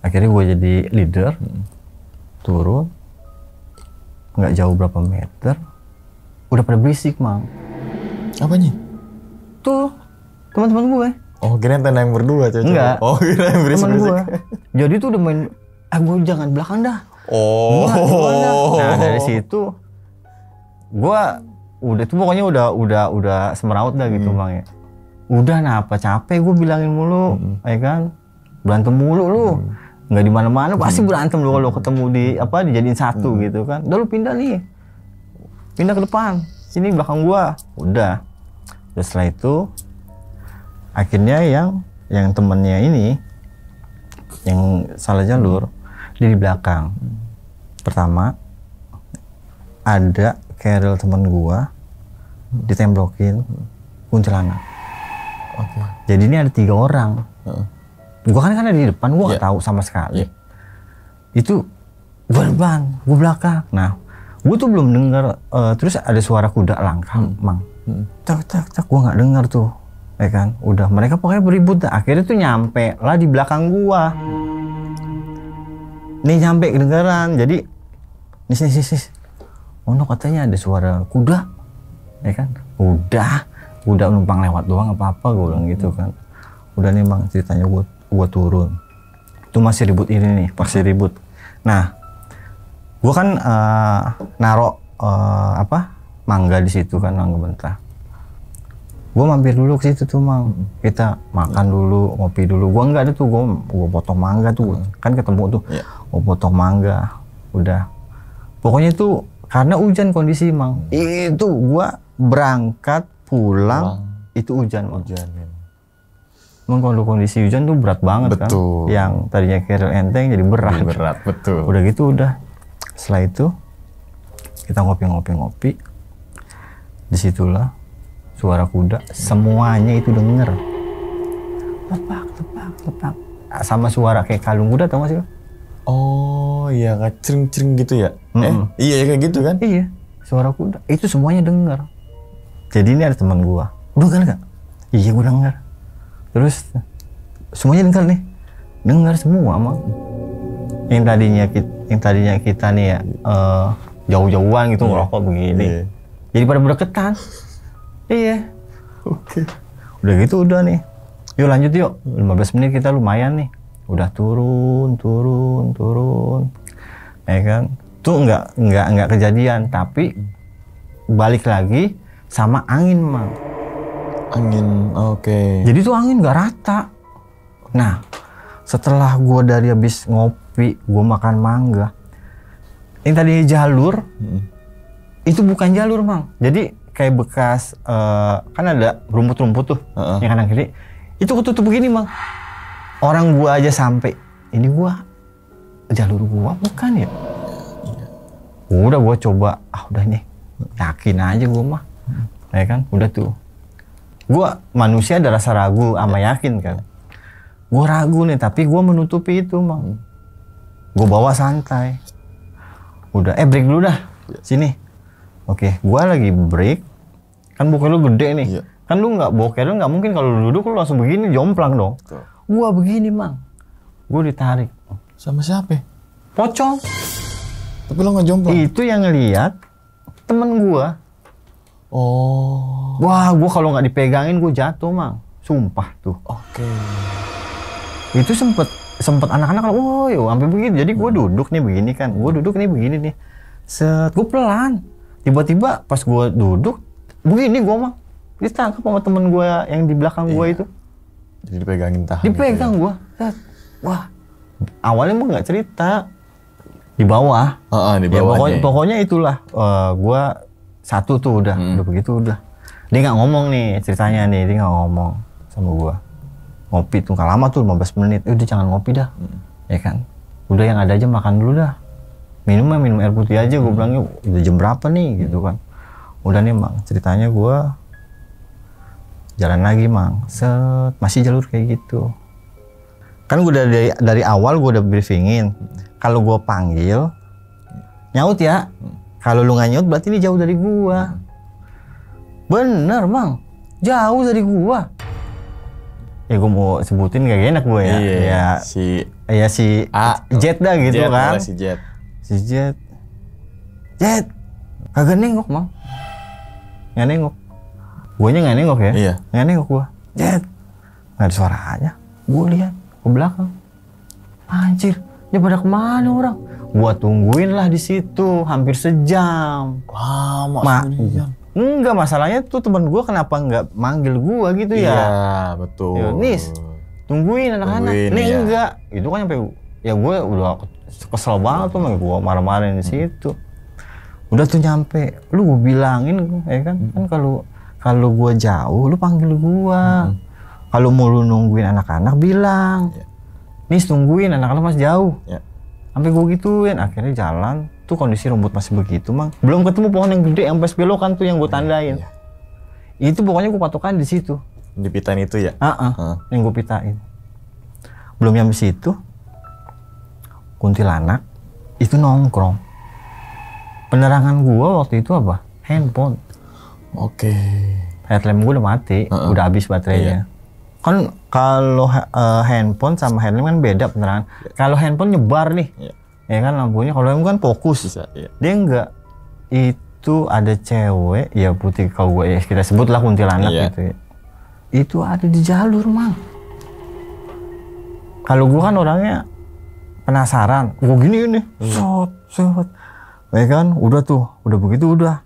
Akhirnya gue jadi leader, turun, nggak jauh berapa meter, udah pada berisik, Mang. Apanya? Tuh, teman-teman gue. Oh, kirain tenda yang berdua, cewek. Enggak. Oh, kirain yang berisik. Teman gue. Jadi tuh udah main, gue jangan belakang dah. Oh. Nah dari situ, gue udah tuh pokoknya udah semeraut dah gitu, Mang ya. Udah apa capek gue bilangin mulu, ya kan? Berantem mulu lu. Nggak di mana-mana pasti berantem lu kalau ketemu dijadiin satu gitu kan. Udah lu pindah ke depan, sini belakang gua. Udah setelah itu akhirnya yang temennya ini yang salah jalur dia di belakang. Pertama ada Keril temen gua ditembrokin kuntilanak. Jadi ini ada 3 orang. Gue kan ada di depan, gue nggak tahu sama sekali. Itu gue depan, gue belakang. Nah, gue tuh belum dengar. Terus ada suara kuda langkah, Mang. Tak, gue nggak dengar tuh, ya kan? Udah, mereka pokoknya beribut. Akhirnya tuh nyampe lah di belakang gue. Nih nyampe kedengaran. Jadi, nih. Oh no, katanya ada suara kuda, ya kan? Udah numpang lewat doang apa-apa, gue bilang gitu kan. Udah nih Bang ceritanya gue turun. Itu masih ribut ini nih, pasti ribut. Nah, gue kan naro mangga di situ kan, mangga mentah. Gue mampir dulu ke situ tuh Mang. Kita makan dulu, ngopi dulu. Gue nggak ada tuh, gue potong mangga tuh. Kan ketemu tuh, gue potong mangga. Udah. Pokoknya tuh karena hujan kondisi Mang. Itu gue berangkat pulang itu hujan. Emang kalau kondisi hujan tuh berat banget. Betul. Kan. Yang tadinya Keril enteng jadi berat. Betul. Udah gitu udah. Setelah itu kita ngopi. Disitulah suara kuda semuanya itu denger. Tepak. Sama suara kayak kalung kuda, tau gak sih? Oh iya, kayak cering gitu ya? Iya kayak gitu kan? Iya, suara kuda itu semuanya denger. Jadi ini ada teman gua. Udah kan gak? Iya gua denger. Terus semuanya dengar semua Mang. Yang tadinya kita nih ya jauh-jauhan gitu ngerokok begini. Jadi pada berdeketan. Iya. Oke. Udah gitu udah nih. Yuk lanjut yuk. 15 menit kita lumayan nih. Udah turun. Ya kan? Tuh nggak kejadian, tapi balik lagi sama angin, Mang. Angin, oke. Jadi tuh angin nggak rata. Nah, setelah gua dari habis ngopi, gua makan mangga. Yang tadi jalur, itu bukan jalur, Mang. Jadi kayak bekas, kan ada rumput-rumput tuh, yang kanan kiri. Itu ketutup begini, Mang. Orang gua aja sampai, ini gua jalur gua bukan ya? Udah gua coba, udah nih, yakin aja gua mah, ya kan? Udah tuh, gua manusia ada rasa ragu sama yakin kan. Gua ragu nih, tapi gua menutupi itu, Mang. Gua bawa santai. Udah, break dulu dah, sini. Oke, gua lagi break, kan boker lu gede nih. Iya. Kan lu boker lu nggak mungkin kalau lu duduk lu langsung begini jomplang dong. Betul. Gua begini, Mang. Gua ditarik. Sama siapa? Pocong. Tapi lo nggak jomplang? Itu yang ngeliat temen gua. Oh. Wah, gua kalau nggak dipegangin gua jatuh, Mang. Sumpah tuh. Oke. Itu sempet anak-anak woi sampai begitu. Jadi gua duduk nih begini kan. Gua duduk nih begini nih. Set, gua pelan. Tiba-tiba pas gua duduk begini gua, Mang. Ditangkap sama temen gua yang di belakang gua itu. Jadi dipegangin tahan. Dipegang gitu gua. Set. Wah. Awalnya mah nggak cerita. Di bawah. Di Ya, bawahnya. pokoknya itulah. Gua satu tuh udah begitu udah. Dia nggak ngomong nih ceritanya nih, dia nggak ngomong sama gua. Ngopi tuh nggak lama tuh 15 menit. Udah jangan ngopi dah, ya kan. Udah yang ada aja makan dulu dah. Minum air putih aja. Gua bilangnya udah jam berapa nih gitu kan. Udah nih, Mang, ceritanya gua jalan lagi, Mang. Set, masih jalur kayak gitu. Kan gua dari awal gua udah briefingin. Kalau gua panggil nyaut ya. Kalau lu nggak nyaut berarti ini jauh dari gua. Bener, Mang. Jauh dari gua. Ya gua mau sebutin gak enak gua ya. Iya. Si A. Jet dah gitu Jet, kan. Si Jet. Si Jet. Jet. Kagak nengok, Mang. Nggak nengok. Guanya nggak nengok ya. Iya. Nggak nengok gua. Jet. Nggak ada suaranya. Gua lihat ke belakang. Anjir. Dia pada kemana orang? Gua tungguin lah di situ hampir sejam. Lama. Enggak, masalahnya tuh teman gua kenapa nggak manggil gua gitu ya? Iya, betul. Ya, Nis, tungguin anak-anak. Nih iya. enggak. Itu kan sampai ya gua udah kesel banget tuh, gua marah-marahin di situ. Udah tuh nyampe, lu gua bilangin ya kan, kan kalau gua jauh lu panggil gua. Kalau mau lu nungguin anak-anak bilang. Nis, tungguin anak-anak masih jauh. Ya. Sampai gue gituin, akhirnya jalan tuh kondisi rumput masih begitu, Mang. Belum ketemu pohon yang gede yang pas belokan tuh yang gue tandain. Iya. Itu pokoknya gue patokan di situ. Di pitain itu ya? Yang gue pitain. Belum nyampe situ, kuntilanak itu nongkrong. Penerangan gue waktu itu apa? Handphone. Oke. Headlamp gue udah mati, udah habis baterainya. Kan kalau handphone sama headlamp kan beda penerangan. Kalau handphone nyebar nih, ya kan lampunya. Kalau handphone kan fokus. Bisa, iya. Dia enggak. Itu ada cewek, ya putih kalau gue ya kita sebutlah kuntilanak gitu ya. Itu ada di jalur, Mang. Kalau gue kan orangnya penasaran, gue gini nih, shot. Ya kan, udah tuh, udah begitu udah.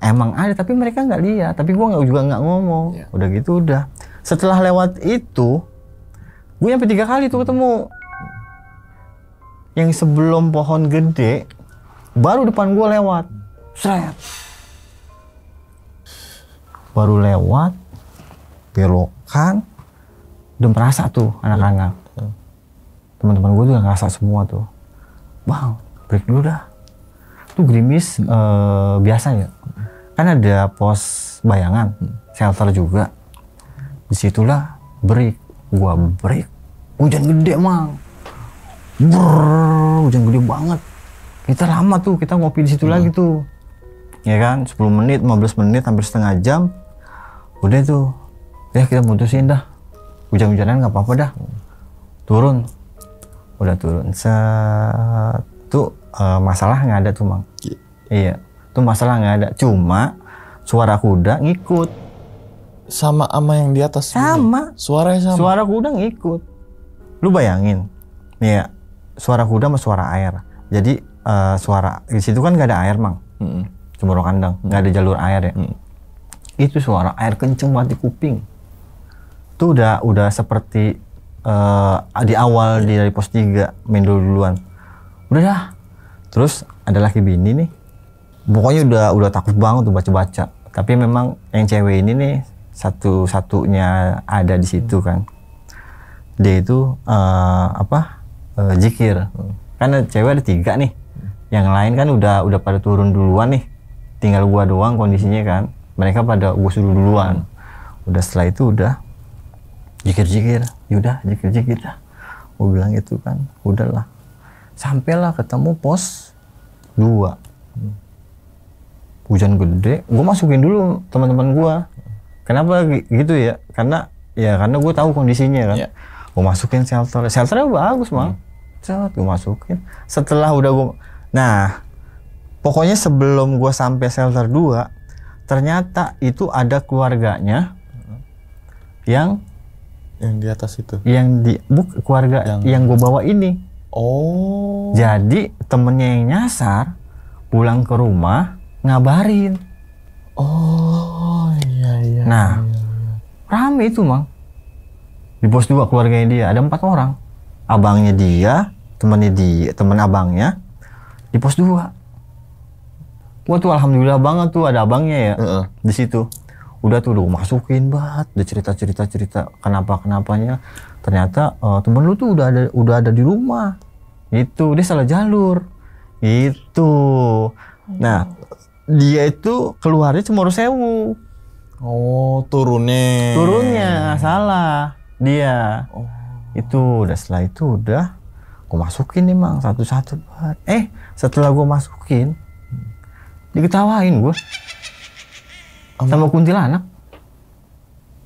Emang ada, tapi mereka nggak lihat. Tapi gue juga nggak ngomong. Udah gitu udah. Setelah lewat itu, gue nyampe 3 kali tuh ketemu. Yang sebelum pohon gede, baru depan gue lewat. Seret. Baru lewat, belokan, udah merasa tuh anak-anak. Teman-teman gue juga ngerasa semua tuh. Bang, break dulu dah. Tuh gerimis biasa ya. Kan ada pos bayangan, shelter juga. Disitulah break, gua break, hujan gede, Mang. Hujan gede banget. Kita lama tuh, kita ngopi di situ lagi tuh. Ya kan, 10 menit, 15 menit, hampir setengah jam. Udah tuh, ya kita mutusin dah. Hujan-hujanan nggak apa-apa dah. Turun. Udah turun. Tuh masalah nggak ada tuh, Mang. Iya, tuh masalah nggak ada. Cuma suara kuda ngikut. sama yang di atas. Sama. Suaranya sama. Suara kuda ngikut. Lu bayangin, nih ya, suara kuda sama suara air. Jadi suara di situ kan gak ada air, Mang. Cuma kandang, nggak ada jalur air ya. Itu suara air kenceng banget di kuping. Itu udah seperti di awal dari pos 3 main duluan. Udah dah. Terus ada laki bini nih. Pokoknya udah takut banget tuh baca-baca. Tapi memang yang cewek ini nih satu-satunya ada di situ kan. Dia itu zikir. Kan cewek ada 3 nih. Yang lain kan udah pada turun duluan nih. Tinggal gua doang kondisinya kan. Mereka pada gua suruh duluan. Udah setelah itu udah zikir-zikir. Yaudah zikir-zikir dah. Gua bilang gitu kan. Udahlah. Sampailah ketemu pos 2. Hujan gede. Gua masukin dulu teman-teman gua. Kenapa gitu ya? Karena gua tahu kondisinya kan. Yeah. Gua masukin shelter. Shelternya bagus, Mang. Gua masukin. Setelah udah gua pokoknya sebelum gue sampai shelter 2, ternyata itu ada keluarganya yang di atas itu. Keluarga yang gue bawa ini. Oh. Jadi temennya yang nyasar pulang ke rumah ngabarin. Oh, iya. Nah, rame itu, Mang. Di pos 2 keluarganya dia ada 4 orang. Abangnya dia, temen abangnya di pos 2. Gua tuh alhamdulillah banget tuh ada abangnya ya di situ. Udah tuh masukin banget, udah cerita kenapanya. Ternyata temen lu tuh udah ada di rumah. Itu dia salah jalur. Itu. Nah, dia itu keluarnya Cemoro Sewu. Oh, turunnya salah dia. Oh. Itu udah setelah itu udah gua masukin nih, Mang, satu-satu banget. Setelah gua masukin diketawain gue sama kuntilanak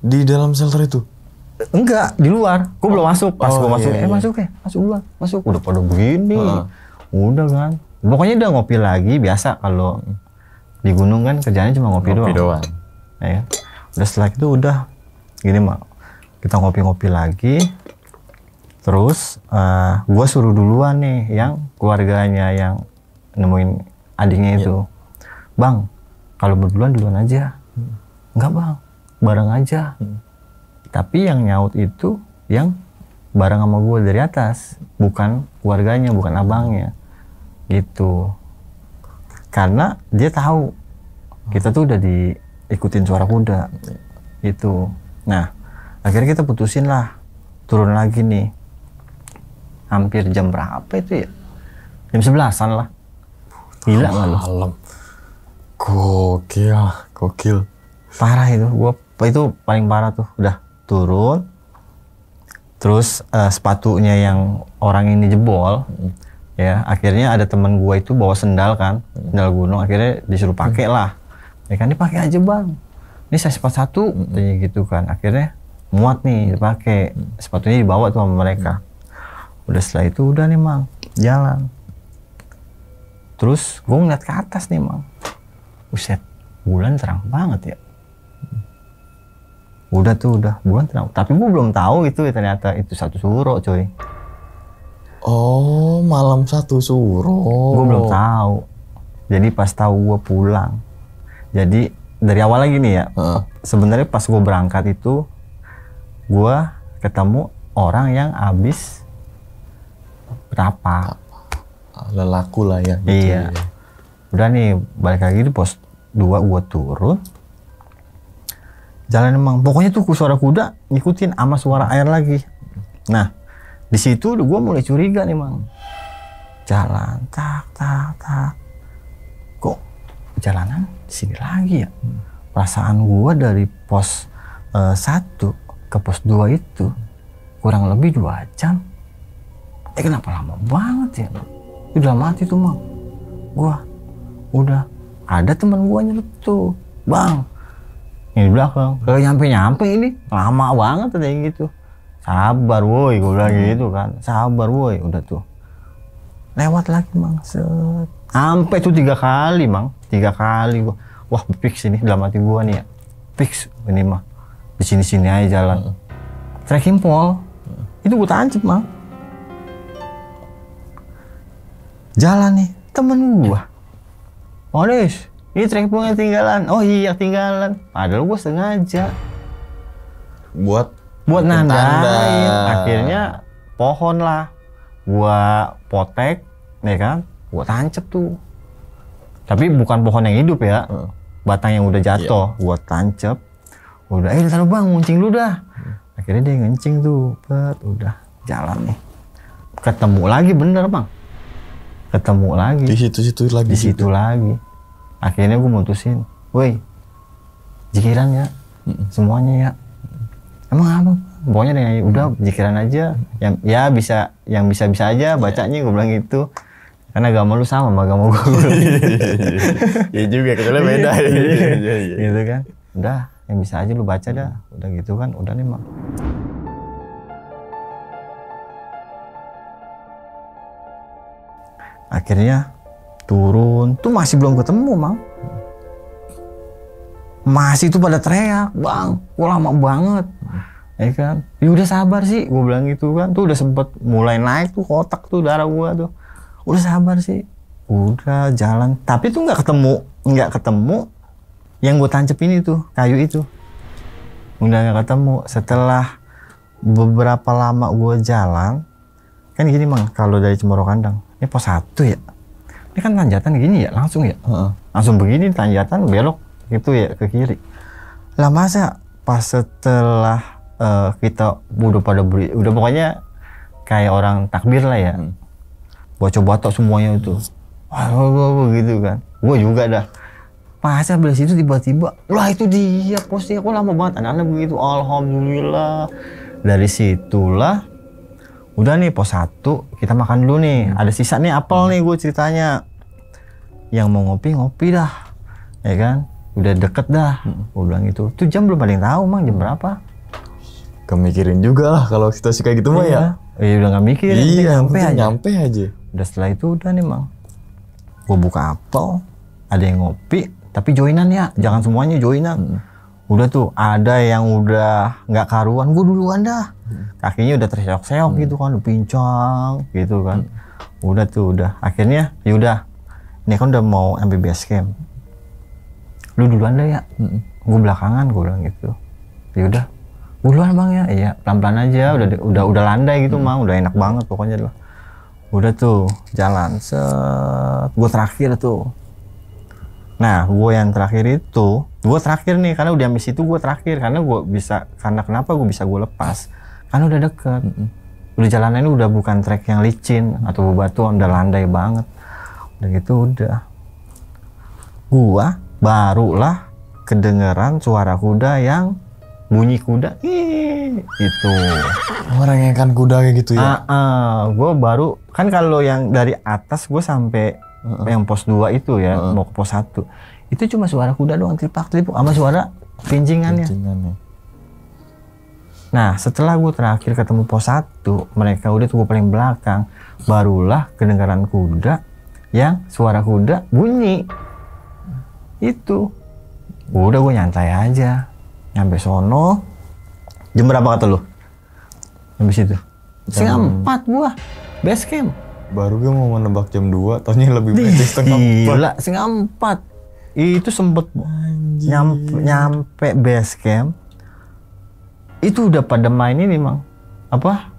di dalam shelter itu. Enggak, di luar. Gue belum masuk. Pas gue masuk, iya. masuk. Udah pada begini. Udah kan. Pokoknya udah ngopi lagi. Biasa kalau di gunung kan kerjanya cuma ngopi doang. Ya, udah setelah itu udah gini, Mak. Kita ngopi-ngopi lagi. Terus gue suruh duluan nih yang keluarganya yang nemuin adiknya itu. Bang, kalau berduluan duluan aja. Enggak, Bang. Bareng aja. Tapi yang nyaut itu yang bareng sama gue dari atas. Bukan keluarganya, bukan abangnya. Gitu. Karena dia tahu kita tuh udah diikutin suara kuda. Gitu. Nah, akhirnya kita putusin lah. Turun lagi nih. Hampir jam berapa itu ya? Jam 11-an lah. Gila nggak lu? Malam. Gokil. Parah itu. Gua itu paling parah tuh. Udah turun. Terus sepatunya yang orang ini jebol. Ya, akhirnya ada teman gua itu bawa sendal kan. Sendal gunung. Akhirnya disuruh pakai lah. Ya kan, dipakai aja, Bang. Ini saya sepatu. Gitu kan. Akhirnya muat nih dipakai. Sepatunya dibawa tuh sama mereka. Udah setelah itu udah nih, Mang. Jalan. Terus gue ngeliat ke atas nih, Mang. Buset, bulan terang banget ya. Udah bulan terang. Tapi gue belum tahu itu ya, ternyata itu satu suro, coy. Oh, malam satu suro. Gue belum tahu. Jadi pas tahu gue pulang. Jadi dari awal lagi nih ya. Sebenarnya pas gue berangkat itu, gue ketemu orang yang habis berapa? Lelaku lah ya. Gitu. Iya. Udah nih balik lagi di pos 2 gue turun. Jalan emang. Pokoknya tuh suara kuda ngikutin sama suara air lagi. Nah, di situ gue mulai curiga nih, Mang. Jalan tak. Kok jalanan di sini lagi ya? Perasaan gue dari pos 1 ke pos 2 itu kurang lebih 2 jam. Kenapa lama banget ya? Udah mati tuh, Mang. Gua udah ada teman gua nyeletuk, Bang. Ini di belakang. Kayak nyampe ini. Lama banget ada yang gitu. Sabar, woi, gua bilang gitu kan. Sabar, woi. Udah tuh. Lewat lagi, Mang. Sampai tuh 3 kali, Mang. 3 kali gua. Wah, fix ini dalam hati gua nih ya. Fix ini mah. di sini aja jalan. Trekking pole itu gue tancap Mang. Jalan nih temen gue, Odes, ini trekking pole tinggalan. Oh iya tinggalan. Padahal gue sengaja buat nandain. Akhirnya pohon lah, gue potek, ya kan? Gue tancap tuh. Tapi bukan pohon yang hidup ya, batang yang udah jatuh, gue tancap. Udah, taruh Bang, nguncing lu dah. Akhirnya dia ngencing tuh, udah jalan nih. Ketemu lagi bener Bang, ketemu lagi. Di situ lagi. Akhirnya gue mutusin, woi, jikiran ya, semuanya ya. Emang apa? Pokoknya dengan udah jikiran aja, yang bisa aja bacanya, gue bilang gitu. Karena agama lu sama sama agama gue. Iya juga, kecuali beda. Gitu kan. Udah, yang bisa aja lu baca dah. Udah gitu kan, udah nih Mang. Akhirnya turun, tuh masih belum ketemu Mang. Masih tuh pada teriak, Bang, kok lama banget. Ya kan, ya udah sabar sih, gue bilang gitu kan. Tuh udah sempet mulai naik tuh kotak tuh darah gue tuh. Udah sabar sih, udah jalan. Tapi tuh nggak ketemu yang gue tancapin itu, kayu itu. Udah nggak ketemu. Setelah beberapa lama gue jalan, kan gini Mang, kalau dari Cemoro Kandang, ini pos 1 ya. Ini kan tanjatan gini ya, langsung ya. Langsung begini tanjatan, belok gitu ya ke kiri. Lah masa pas setelah kita udah pokoknya kayak orang takbir lah ya. Bocok-bocok semuanya itu. Wah, gitu kan. Gue juga dah. Pas habis itu tiba-tiba, lah itu dia posnya, kok lama banget. Anak-anak begitu, alhamdulillah. Dari situlah, udah nih pos 1, kita makan dulu nih. Ada sisa nih apel nih gue ceritanya. Yang mau ngopi dah. Ya kan? Udah deket dah. Gue bilang gitu. Tuh jam belum ada yang tahu Mang, jam berapa. Kemikirin juga lah kalau kita suka gitu mah ya. Iya udah gak mikir. Iya, nyampe aja. Udah setelah itu udah nih Mang, gue buka apel, ada yang ngopi, tapi joinan ya, jangan semuanya joinan. Udah tuh, ada yang udah nggak karuan, gue duluan dah. Kakinya udah terseok-seok gitu kan, udah pincang gitu kan. Udah tuh, udah. Akhirnya, yaudah, ini kan udah mau sampai base camp. Lu duluan dah ya, gue belakangan, gue bilang gitu. Yaudah, gue duluan Bang ya, iya pelan-pelan aja, udah landai gitu Mang, udah enak banget pokoknya tuh. Udah tuh jalan, gue terakhir tuh. Nah, gue yang terakhir itu, gue terakhir nih karena udah misi itu gue terakhir karena gue bisa, karena kenapa gue bisa gue lepas? Karena udah deket, udah jalanannya udah bukan trek yang licin atau bebatuan, udah landai banget. Udah gitu udah, gue barulah kedengeran suara kuda yang bunyi kuda, itu. Orang yang kan kuda kayak gitu ya? Gue baru, kan kalau yang dari atas gue sampai yang pos 2 itu ya, mau ke pos 1. Itu cuma suara kuda doang, tripak-tripuk, sama suara pincingannya. Nah, setelah gue terakhir ketemu pos 1, mereka udah tuh gue paling belakang, barulah kedengaran kuda yang suara kuda bunyi. Itu. Udah gue nyantai aja. Nyampe sono, jam berapa kata lu? Habis itu? Setengah 4 gua, base camp. Baru gue mau menebak jam 2, taunya lebih banyak setengah 4. Gila, setengah 4. Itu sempet nyampe base camp. Itu udah pada main ini Mang. Apa?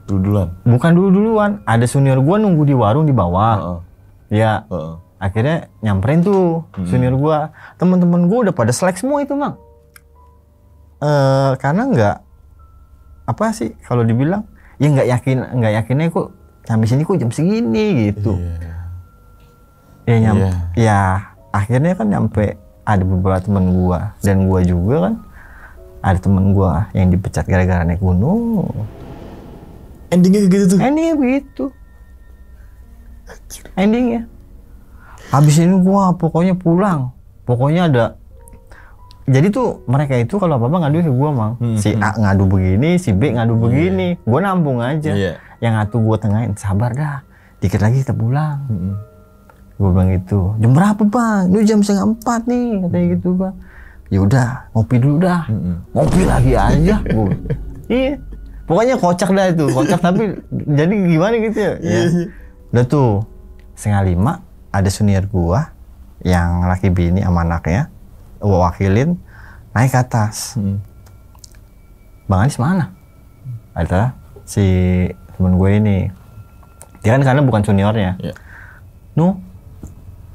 Duluan? Bukan duluan. Ada senior gua nunggu di warung di bawah. Ya. Akhirnya nyamperin tuh senior gua. Temen-temen gua udah pada selek semua itu Mang. Karena nggak apa sih kalau dibilang ya nggak yakinnya kok sampai sini kok jam segini gitu. Ya akhirnya kan nyampe, ada beberapa temen gua dan gua juga kan ada temen gua yang dipecat gara-gara naik gunung. Endingnya gitu tuh? Endingnya begitu. Endingnya habis ini gua pokoknya pulang, pokoknya ada. Jadi tuh mereka itu kalau apa-apa ngadu ke gue Mang. Si A ngadu begini, si B ngadu begini. Gue nampung aja. Yang ngatu gue tengahin, sabar dah. Dikit lagi kita pulang. Gue bilang gitu. Jam berapa Bang? Ini jam 3:30 nih, katanya gitu Bang. Ya udah, ngopi dulu dah. Ngopi lagi aja. Iya. Pokoknya kocak dah itu, kocak tapi jadi gimana gitu ya. Udah tuh 4:30 ada senior gua yang laki bini sama anaknya, gua wakilin naik ke atas. Bang Anis mana? Ada si temen gue ini. Dia kan karena bukan seniornya.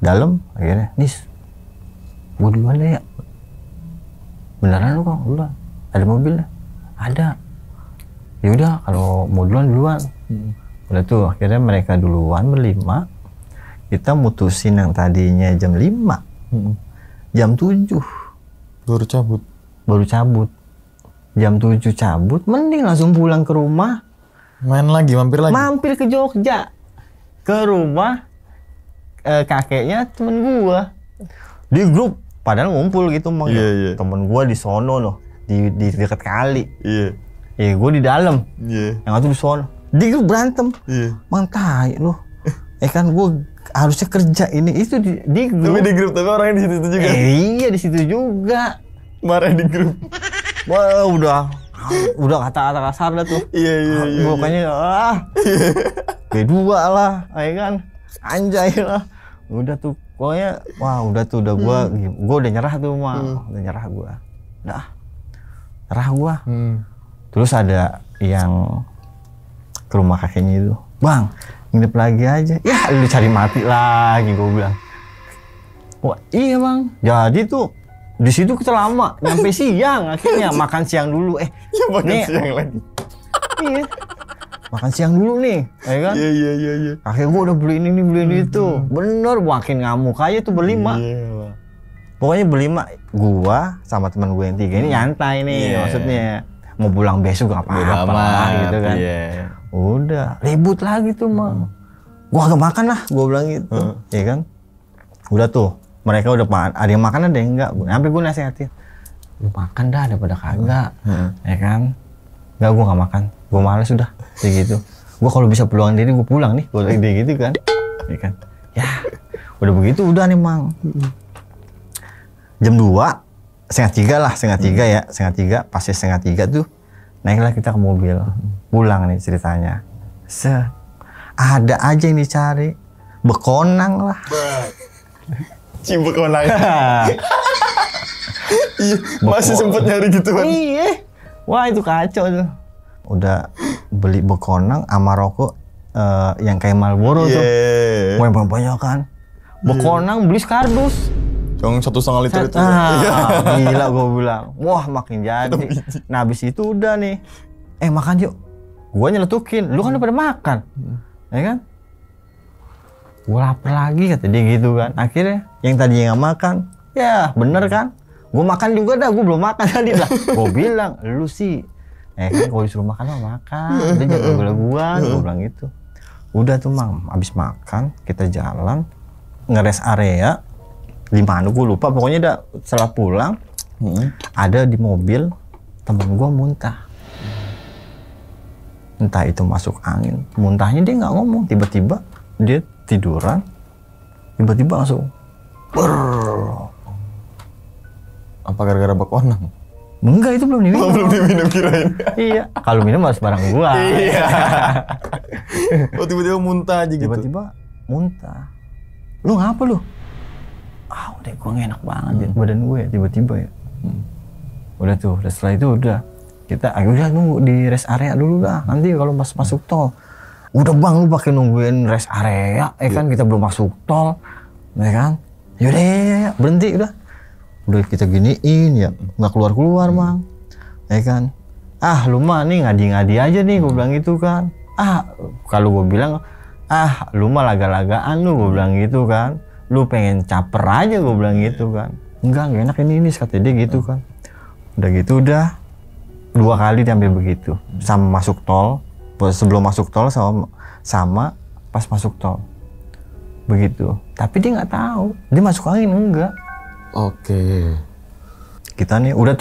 Dalam akhirnya, Nis, gua duluan deh ya. Beneran lu Kong? Duluan. Ada mobilnya? Ada. Ya udah kalau mau duluan. Udah tuh akhirnya mereka duluan berlima. Kita mutusin yang tadinya jam 5. Jam 7 baru cabut. Jam 7 cabut, mending langsung pulang ke rumah. Mampir ke Jogja. Ke rumah kakeknya temen gua. Di grup padahal ngumpul gitu Mang. Temen gua di sono loh, di dekat kali. Gua di dalam. Yang satu di sono. Di grup berantem. Mang tai lu. Kan gua harusnya kerja ini itu di grup. Tapi di grup, tapi orangnya di situ juga. Iya di situ juga. Marah di grup. Wah udah kata-kata kasar dah tuh. Pokoknya B2 lah, kan. Anjay lah. Udah tuh pokoknya udah gua udah nyerah tuh Mang. Udah nyerah gua. Terus ada yang ke rumah kakeknya itu, Bang, nginep lagi aja. Ya lu cari mati lagi gua bilang. Wah iya Bang. Jadi tuh di situ kita lama, nyampe siang akhirnya makan siang dulu. Siang lagi. Iya. Makan siang dulu nih, ya kan? Iya. Akhirnya gua udah beli ini itu. Bener, makin ngamuk aja tuh berlima. Pokoknya berlima, gua sama teman gue yang 3 ini nyantai nih, maksudnya mau pulang besok gak apa-apa gitu kan. Udah, ribut lagi tuh Mang. Gua agak makan lah, gua bilang gitu, ya kan. Udah tuh, mereka udah ada yang makan ada yang enggak. Sampai gue nasihatin, lu makan dah daripada kagak, ya kan. Enggak, gua gak makan, gua males udah, kayak gitu. Gua kalau bisa pulang diri gua pulang nih, gua kayak gitu kan, ya kan. Ya, udah begitu udah nih Mang. Jam 2, 2:30 lah, 2:30 ya, 2:30, pasti 2:30 tuh naiklah kita ke mobil, pulang nih ceritanya. Ada aja yang dicari, bekonang lah. Bekonang. Iya, masih sempet nyari gitu kan. Iya, wah itu kacau tuh. Udah beli bekonang sama rokok yang kayak Marlboro tuh, banyak kan. Bekonang beli sekardus. Yang 1,5 liter itu. Gila gue bilang. Wah makin jadi. Nah habis itu udah nih. Makan yuk. Gue nyeletukin. Lu kan udah pada makan. Ya kan? Gue lapar lagi kata dia gitu kan. Akhirnya yang tadinya gak makan. Ya bener kan. Gue makan juga dah. Gue belum makan tadi lah. Gue bilang. Lu sih. Kan kalau disuruh makan mah makan. Dia jaga gula-gula. Gue bilang gitu. Udah tuh Mang. Abis makan. Kita jalan. Ngeres area. Di mana gue lupa, pokoknya udah setelah pulang ada di mobil temen gue muntah. Entah itu masuk angin, muntahnya dia nggak ngomong, tiba-tiba dia tiduran, tiba-tiba langsung apa gara-gara bekonang? Enggak, itu belum diminum. Belum diminum kirain. Iya, kalau minum harus bareng gua. Iya. Tiba-tiba muntah aja gitu. Tiba-tiba muntah. Lu ngapa lu? Udah gue gak enak banget ya badan gue ya, tiba-tiba ya. Udah tuh, setelah itu udah kita udah nunggu di rest area dulu lah, nanti kalau pas masuk tol. Udah Bang, lu pakai nungguin rest area, kan kita belum masuk tol, ya kan. Yaudah ya, berhenti udah kita giniin ya, nggak keluar Bang, ya kan. Lu mah nih ngadi-ngadi aja nih, gue bilang gitu kan. Kalau gue bilang lu mah laga-lagaan lu, gue bilang gitu kan. Lu pengen caper aja, gue bilang gitu kan. Enggak enak ini kata dia gitu kan. Udah gitu udah 2 kali dia ambil begitu, sama masuk tol, sebelum masuk tol sama pas masuk tol begitu. Tapi dia nggak tahu dia masuk angin enggak. Oke. Kita nih udah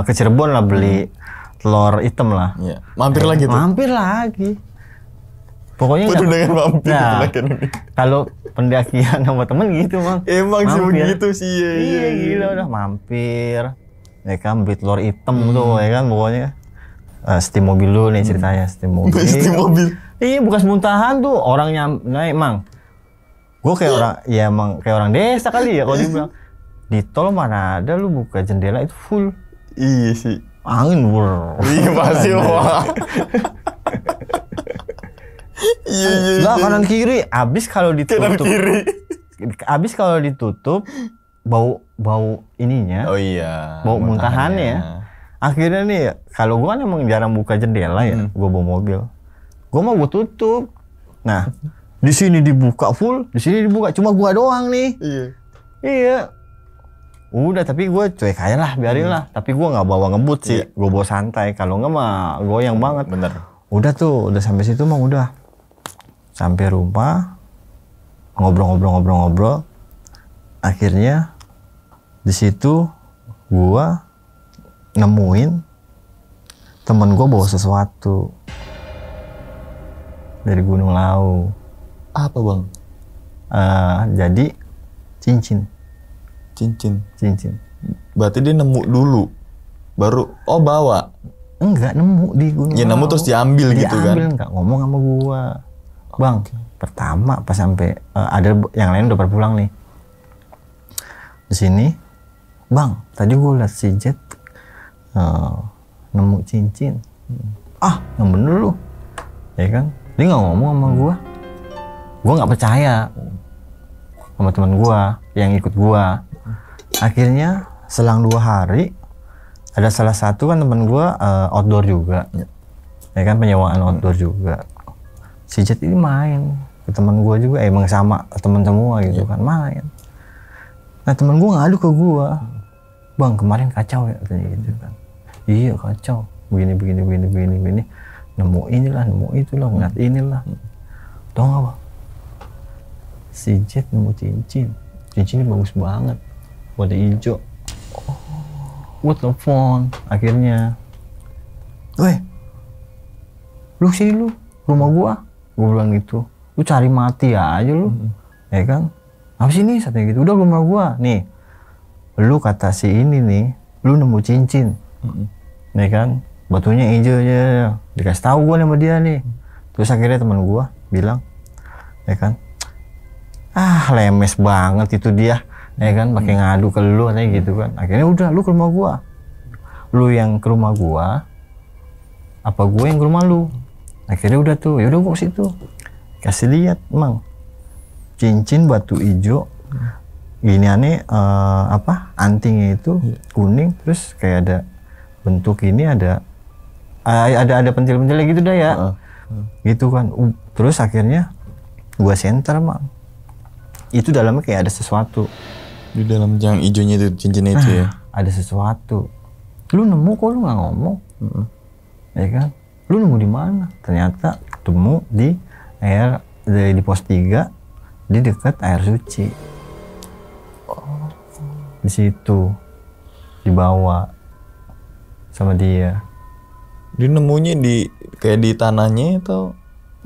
ke Cirebon lah beli telur hitam lah. Mampir lagi tuh. Mampir lagi. Pokoknya Penuh dengan mampir. Nah, pendakian ini. kalau pendakian sama temen gitu Mang. Emang sih Mampir. begitu sih. Iya gila udah mampir. Ya kan beli telur hitam tuh ya kan pokoknya. Steam mobil dulu nih ceritanya, steam mobil. Steam mobil. Iya bekas muntahan tuh orangnya naik Mang. Gue kayak orang, ya emang kayak orang desa kali ya kalau dibilang. Di tol mana ada lu buka jendela itu full. Iya sih. Angin bro. Iya pasti wah. Iya. Enggak kanan kiri, abis kalau Kanan ditutup. kiri. Abis kalau ditutup bau ininya. Oh iya. Bau muntahannya. Akhirnya nih kalau gua kan emang jarang buka jendela ya, gua bawa mobil. Gua mau gua tutup. Nah, di sini dibuka full, di sini dibuka cuma gua doang nih. Iya. Iya. Udah tapi gua cuek aja lah, biarin lah. Tapi gua nggak bawa ngebut sih, gua bawa santai. Kalau nggak mah goyang banget. Bener. Udah tuh, udah sampai situ mah udah. Sampai rumah ngobrol-ngobrol. Akhirnya di situ gua nemuin temen gue bawa sesuatu dari Gunung Lau. Apa bang? Jadi cincin. Berarti dia nemu dulu, baru bawa. Enggak nemu di Gunung Ya Lau. nemu terus diambil gitu kan? Diambil enggak ngomong sama gua. Bang, pertama pas sampai ada yang lain udah pada pulang nih. Di sini, bang, tadi gua liat si Jet nemu cincin. Yang bener lu. Ya kan? Dia nggak ngomong sama gua nggak percaya sama teman gua yang ikut gua. Akhirnya selang 2 hari ada salah satu kan teman gua outdoor juga, ya kan penyewaan outdoor juga. Si Jet ini main ke teman gua juga, emang sama teman semua gitu kan main. Nah teman gua ngadu ke gua, bang kemarin kacau ya katanya gitu kan. Iya kacau, begini. Nemu inilah, nemu itulah, ngeliat inilah. Tau gak bang? Si Jet nemu cincin. Cincinnya bagus banget, warna hijau. Gue telepon akhirnya. Weh, lu sini lu, rumah gua. Gue bilang gitu. Lu cari mati aja lu, ya kan? Apa sih nih? Katanya gitu. Udah rumah gua. Nih, lu kata si ini nih, lu nemu cincin. Nih kan, batunya hijau aja. Dikasih tahu gue sama dia nih. Terus akhirnya teman gue bilang, ya kan, lemes banget itu dia, ya kan, pakai ngadu ke lu katanya gitu kan. Akhirnya udah, lu ke rumah gue. Lu yang ke rumah gue, apa gue yang ke rumah lu? Akhirnya udah tuh, yaudah gue ke situ. Kasih lihat, emang cincin batu hijau. Gini aneh, antingnya itu kuning, terus kayak ada bentuk ini ada pentil-pentilnya gitu dah ya. Gitu kan. Terus akhirnya gua center Mang. Itu dalamnya kayak ada sesuatu. Di dalam yang hijaunya itu cincinnya itu ya. Ada sesuatu. Lu nemu kok lu nggak ngomong? Ya kan? Lu nemu di mana? Ternyata temu di pos 3 di dekat air suci. Di situ dibawa sama dia. Dia nemunya kayak di tanahnya atau?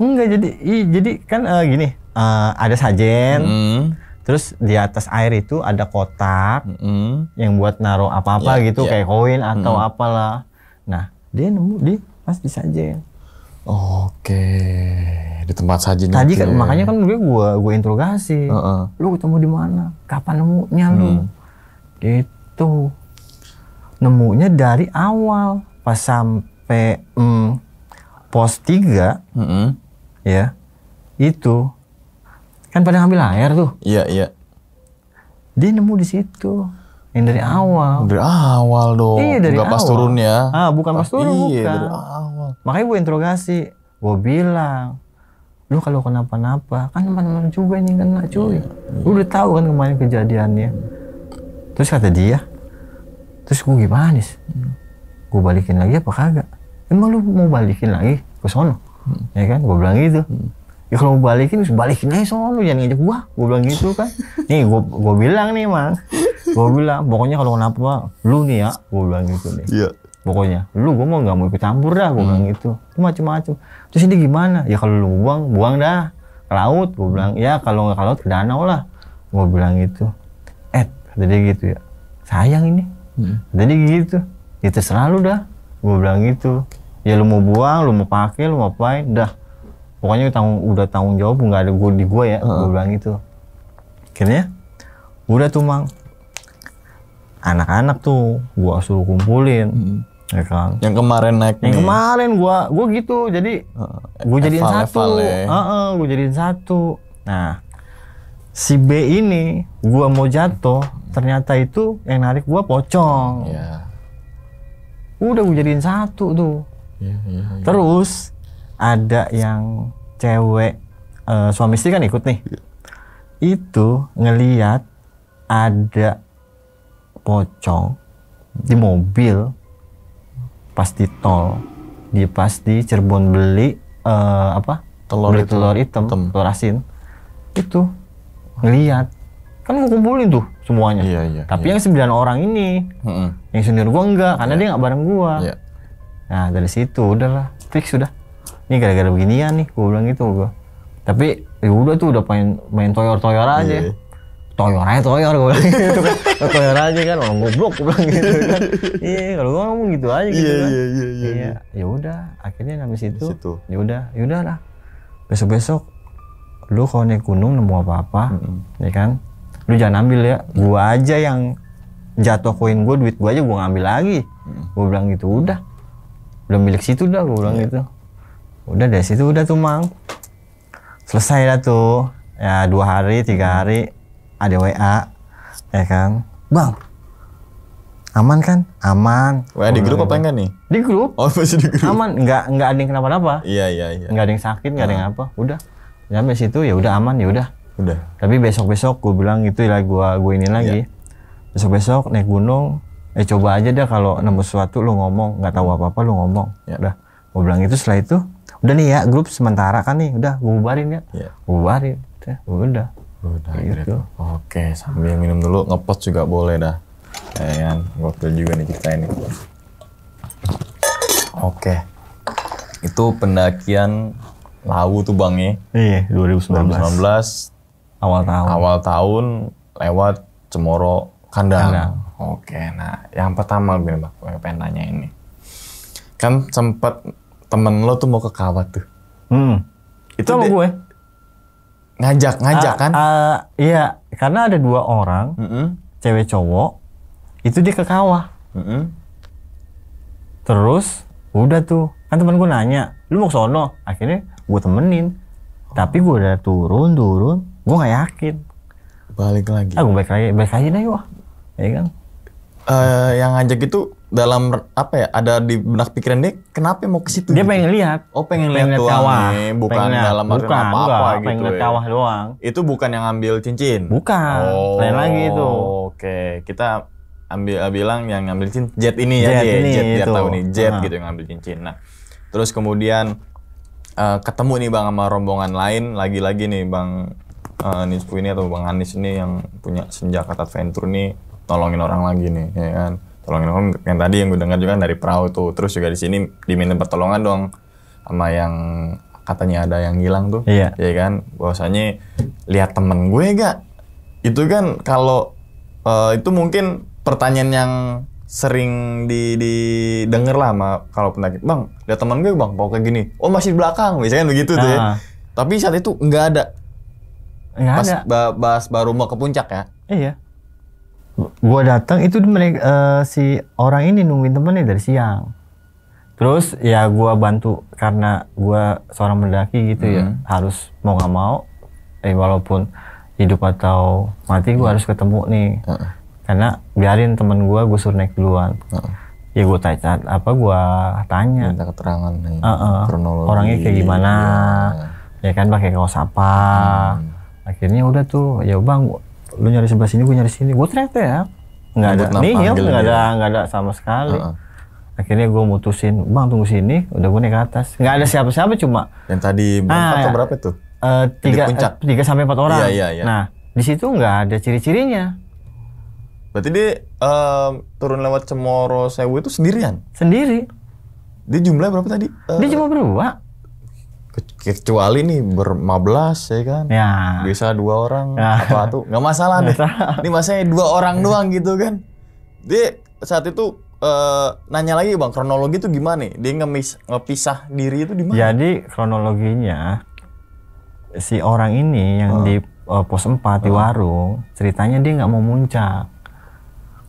Enggak, jadi kan gini, ada sajen, terus di atas air itu ada kotak yang buat naruh apa-apa gitu, kayak koin atau apalah. Nah, dia nemu pas di sajen. Oke, di tempat sajen. Tadi kan makanya kan gue interogasi. Lu ketemu di mana? Kapan nemunya lu? Gitu. Nemunya dari awal pas sampai pos 3 ya itu kan pada ngambil air tuh. Iya. Dia nemu di situ yang dari awal. Dari awal dong. Iya dari awal. Pas turun ya. Bukan pas turun. Iya bukan. dari awal. Makanya gue interogasi. Gue bilang, lu kalau kenapa-napa kan teman-teman juga ini kena cuy. Lu udah tahu kan kemarin kejadiannya. Terus kata dia, terus gue gimana sih? Gue balikin lagi apa kagak? Emang lu mau balikin lagi ke sono? Ya kan? Gue bilang gitu. Ya kalau mau balikin aja sono, jangan ngajak gua. Gue bilang gitu kan. Nih gue bilang nih Mang. Gue bilang pokoknya kalau kenapa lu nih ya, gue bilang gitu nih. Iya. pokoknya. Lu gue mau nggak mau ikut campur dah, gue bilang gitu. Macem-macem. Terus ini gimana? Ya kalau lu buang dah ke laut, gue bilang. Ya kalau nggak ke laut ke danau lah, gue bilang gitu. Kata dia gitu ya. Sayang ini. Jadi gitu. Ya terserah lu dah, gue bilang gitu. Ya lu mau buang, lu mau pakai, lu mau apain, dah. Pokoknya udah tanggung jawab, nggak ada gue di gue ya, gue bilang gitu. Akhirnya udah tuh Mang, anak-anak tuh gua suruh kumpulin, ya kan. Yang kemarin naik Yang nih. kemarin gua gitu, jadi gua jadiin satu. Gua jadiin satu. Nah, si B ini gua mau jatuh, ternyata itu yang narik gua pocong. Iya. Udah gua jadiin satu tuh. Iya. Terus ada yang cewek, suami istri kan ikut nih. Itu ngeliat ada pocong di mobil pas di tol, pas di Cirebon beli beli telur hitam, telur asin. Itu ngeliat, kan mau kumpulin tuh semuanya. Iya. Tapi yang 9 orang ini, yang senior gua enggak, karena dia nggak bareng gua. Iya. Nah dari situ udahlah fix sudah. Ini gara-gara beginian nih, gua bilang gitu gua. Tapi ya udah tuh udah main toyor-toyor aja. Toyor gue bilang gitu kan. Toyor aja kan, orang goblok gue bilang gitu kan. Iya, kalau gue ngomong gitu aja gitu kan. Iya. Ya udah, akhirnya habis itu ya udah lah. Besok-besok lu kalau naik gunung nemu apa-apa, ya kan? Lu jangan ambil ya. Gua aja yang jatuh koin gue, duit gue aja gue ngambil lagi. Gue bilang gitu, udah milik situ dah, gue bilang gitu. Udah dari situ udah tuh Mang. Selesai dah tuh. Ya 2 hari, 3 hari ada WA, ya kan, Bang, aman kan? Aman. WA di grup apa enggak nih? Di grup. Oh masih di grup. Aman, nggak ada yang kenapa-napa. Iya. Nggak ada yang sakit, nggak ada yang apa. Udah, sampai situ ya udah aman ya udah. Tapi besok gue bilang gitu lah, gue ini lagi. Besok naik gunung, coba aja dah kalau nemu sesuatu lu ngomong, nggak tahu apa-apa lu ngomong. Udah, gue bilang itu. Setelah itu, udah nih ya grup sementara kan nih, udah gue bubarin ya. Gue bubarin, udah gitu. Oke, sambil minum dulu, ngepost juga boleh dah. Ya kan, gokil juga nih cerita ini. Oke, itu pendakian Lawu tuh Bang ya. Iya, 2019. Awal tahun lewat Cemoro Kandang. Oke, nah yang pertama gue pengen nanya ini. Kan sempet temen lo tuh mau ke kawah tuh. Itu sama gue. Ngajak kan? Iya, karena ada 2 orang, cewek cowok, itu dia ke kawah. Terus udah tuh, kan temen gue nanya, lu mau ke sono? Akhirnya gue temenin. Tapi gue udah turun, gue nggak yakin. Balik lagi. Gue balik lagi deh wah, ya kan? Yang ngajak itu dalam apa ya? Ada di benak pikiran dia, kenapa mau ke situ? Dia gitu? pengen lihat. Oh, pengen lihat kawah. Nih, bukan dalam arti apa-apa gitu. Pengen lihat kawah doang. Itu bukan yang ambil cincin. Bukan. Lain lagi itu. Oke, kita bilang yang ngambil cincin jet ini ya, jet biar tahu nih jet gitu yang ngambil cincin. Nah, terus kemudian ketemu nih Bang sama rombongan lain, lagi-lagi nih Bang Nispu ini atau Bang Anis ini yang punya Senjata Adventure nih nolongin orang lagi nih, ya kan? Tolongin orang yang tadi yang gue dengar juga dari perahu tuh. Terus juga di sini diminta pertolongan dong sama yang katanya ada yang hilang tuh. Iya. Ya kan? Bahwasanya lihat temen gue gak? Itu kan kalau itu mungkin pertanyaan yang sering didengar lah sama kalau pendaki. Bang, lihat temen gue Bang, mau kayak gini. Oh masih di belakang, biasanya begitu tuh ya. Tapi saat itu nggak ada. Pas baru mau ke puncak ya. Iya. Gua datang itu si orang ini nungguin temennya dari siang. Terus ya gua bantu karena gua seorang pendaki gitu ya, harus mau nggak mau, walaupun hidup atau mati gua harus ketemu nih. Karena biarin temen gua suruh naik duluan. Ya gua tanya. Minta keterangan nih. Kronologi. Orangnya kayak gimana? Ya kan pakai kaos apa? Akhirnya udah tuh, ya Bang, lu nyari sebelah sini, gue nyari sini, gue teriak-teriak, nggak ada sama sekali. Akhirnya gue mutusin, Bang tunggu sini, udah gue naik ke atas, nggak ada siapa-siapa cuma. Yang tadi berapa tuh? 3 sampai 4 orang. Iya. Nah di situ nggak ada ciri-cirinya. Berarti dia turun lewat Cemoro Sewu itu sendirian? Sendiri. Dia jumlahnya berapa tadi? Dia cuma berdua. Kecuali nih ber-15 ya kan? Ya. Bisa 2 orang apa tuh? Nggak masalah deh. Ini masanya 2 orang doang gitu kan? Dia saat itu nanya lagi bang, kronologi itu gimana nih? Dia ngepisah diri itu di mana? Jadi kronologinya si orang ini yang di pos 4 di warung, ceritanya dia nggak mau muncak.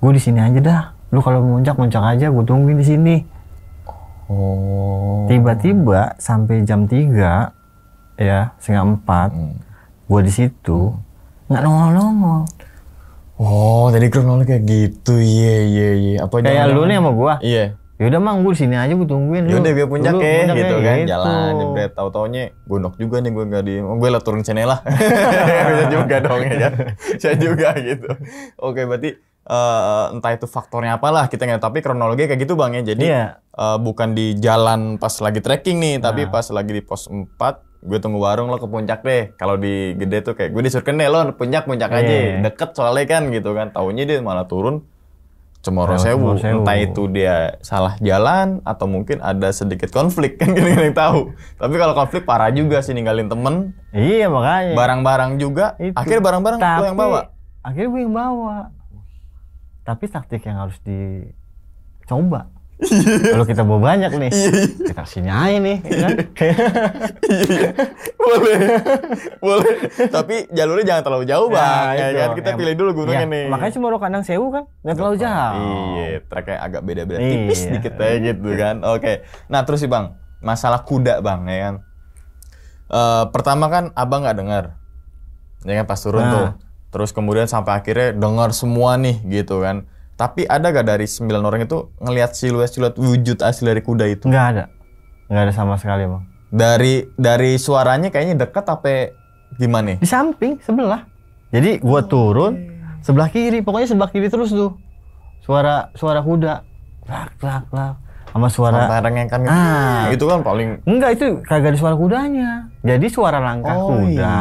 Gue di sini aja dah. Lu kalau muncak aja, gue tungguin di sini. Oh. Tiba-tiba sampai jam 3 ya, 3:30, gue di situ nggak nongol. Oh, jadi kronologi kayak gitu. Iya. Apa kayak lu nih sama gua. Iya. Yaudah mang, gue di sini aja, gue tungguin lu. Yaudah gue puncak ya gitu kan. gitu. Jalan jebret, tahu-taunya gondok juga nih gue nggak di. Gue lah turun sini lah. Bisa juga dong ya. Saya juga gitu. Oke, berarti entah itu faktornya apalah kita nggak. Tapi kronologi kayak gitu bang ya. Jadi bukan di jalan pas lagi trekking nih, tapi pas lagi di pos 4. Gue tunggu warung lo ke puncak deh. Kalau di gede tuh kayak gue disuruh deh lo puncak aja. Deket soalnya kan gitu kan. Taunya dia malah turun Cemoro Sewu. Entah itu dia salah jalan atau mungkin ada sedikit konflik kan kita yang tahu. Tapi kalau konflik parah juga sih, ninggalin temen. Iya makanya. Barang-barang juga. Itu. Akhirnya barang-barang lo yang bawa. Akhirnya gue yang bawa. Tapi taktik yang harus dicoba. Kalau kita bawa banyak nih, kita sini aja nih, ya kan? boleh. Tapi jalurnya jangan terlalu jauh bang, ya kan? Kita pilih dulu gunungnya nih. Makanya Cemoro Kandang Sewu kan, nggak terlalu jauh. Iya, treknya agak beda-beda tipis dikit aja gitu kan. Oke. Nah terus sih bang, masalah kuda bang, ya kan? Pertama kan abang nggak dengar, ya kan pas turun tuh. Terus kemudian sampai akhirnya dengar semua nih, gitu kan? Tapi ada gak dari 9 orang itu ngelihat siluet wujud asli dari kuda itu? Nggak ada sama sekali bang. Dari suaranya kayaknya deket apa gimana? Di samping sebelah. Jadi gua turun sebelah kiri, pokoknya sebelah kiri terus tuh. Suara kuda, plak. Sama suara rengengkan gitu. Itu kan paling. Enggak, itu kagak ada suara kudanya. Jadi suara langkah kuda.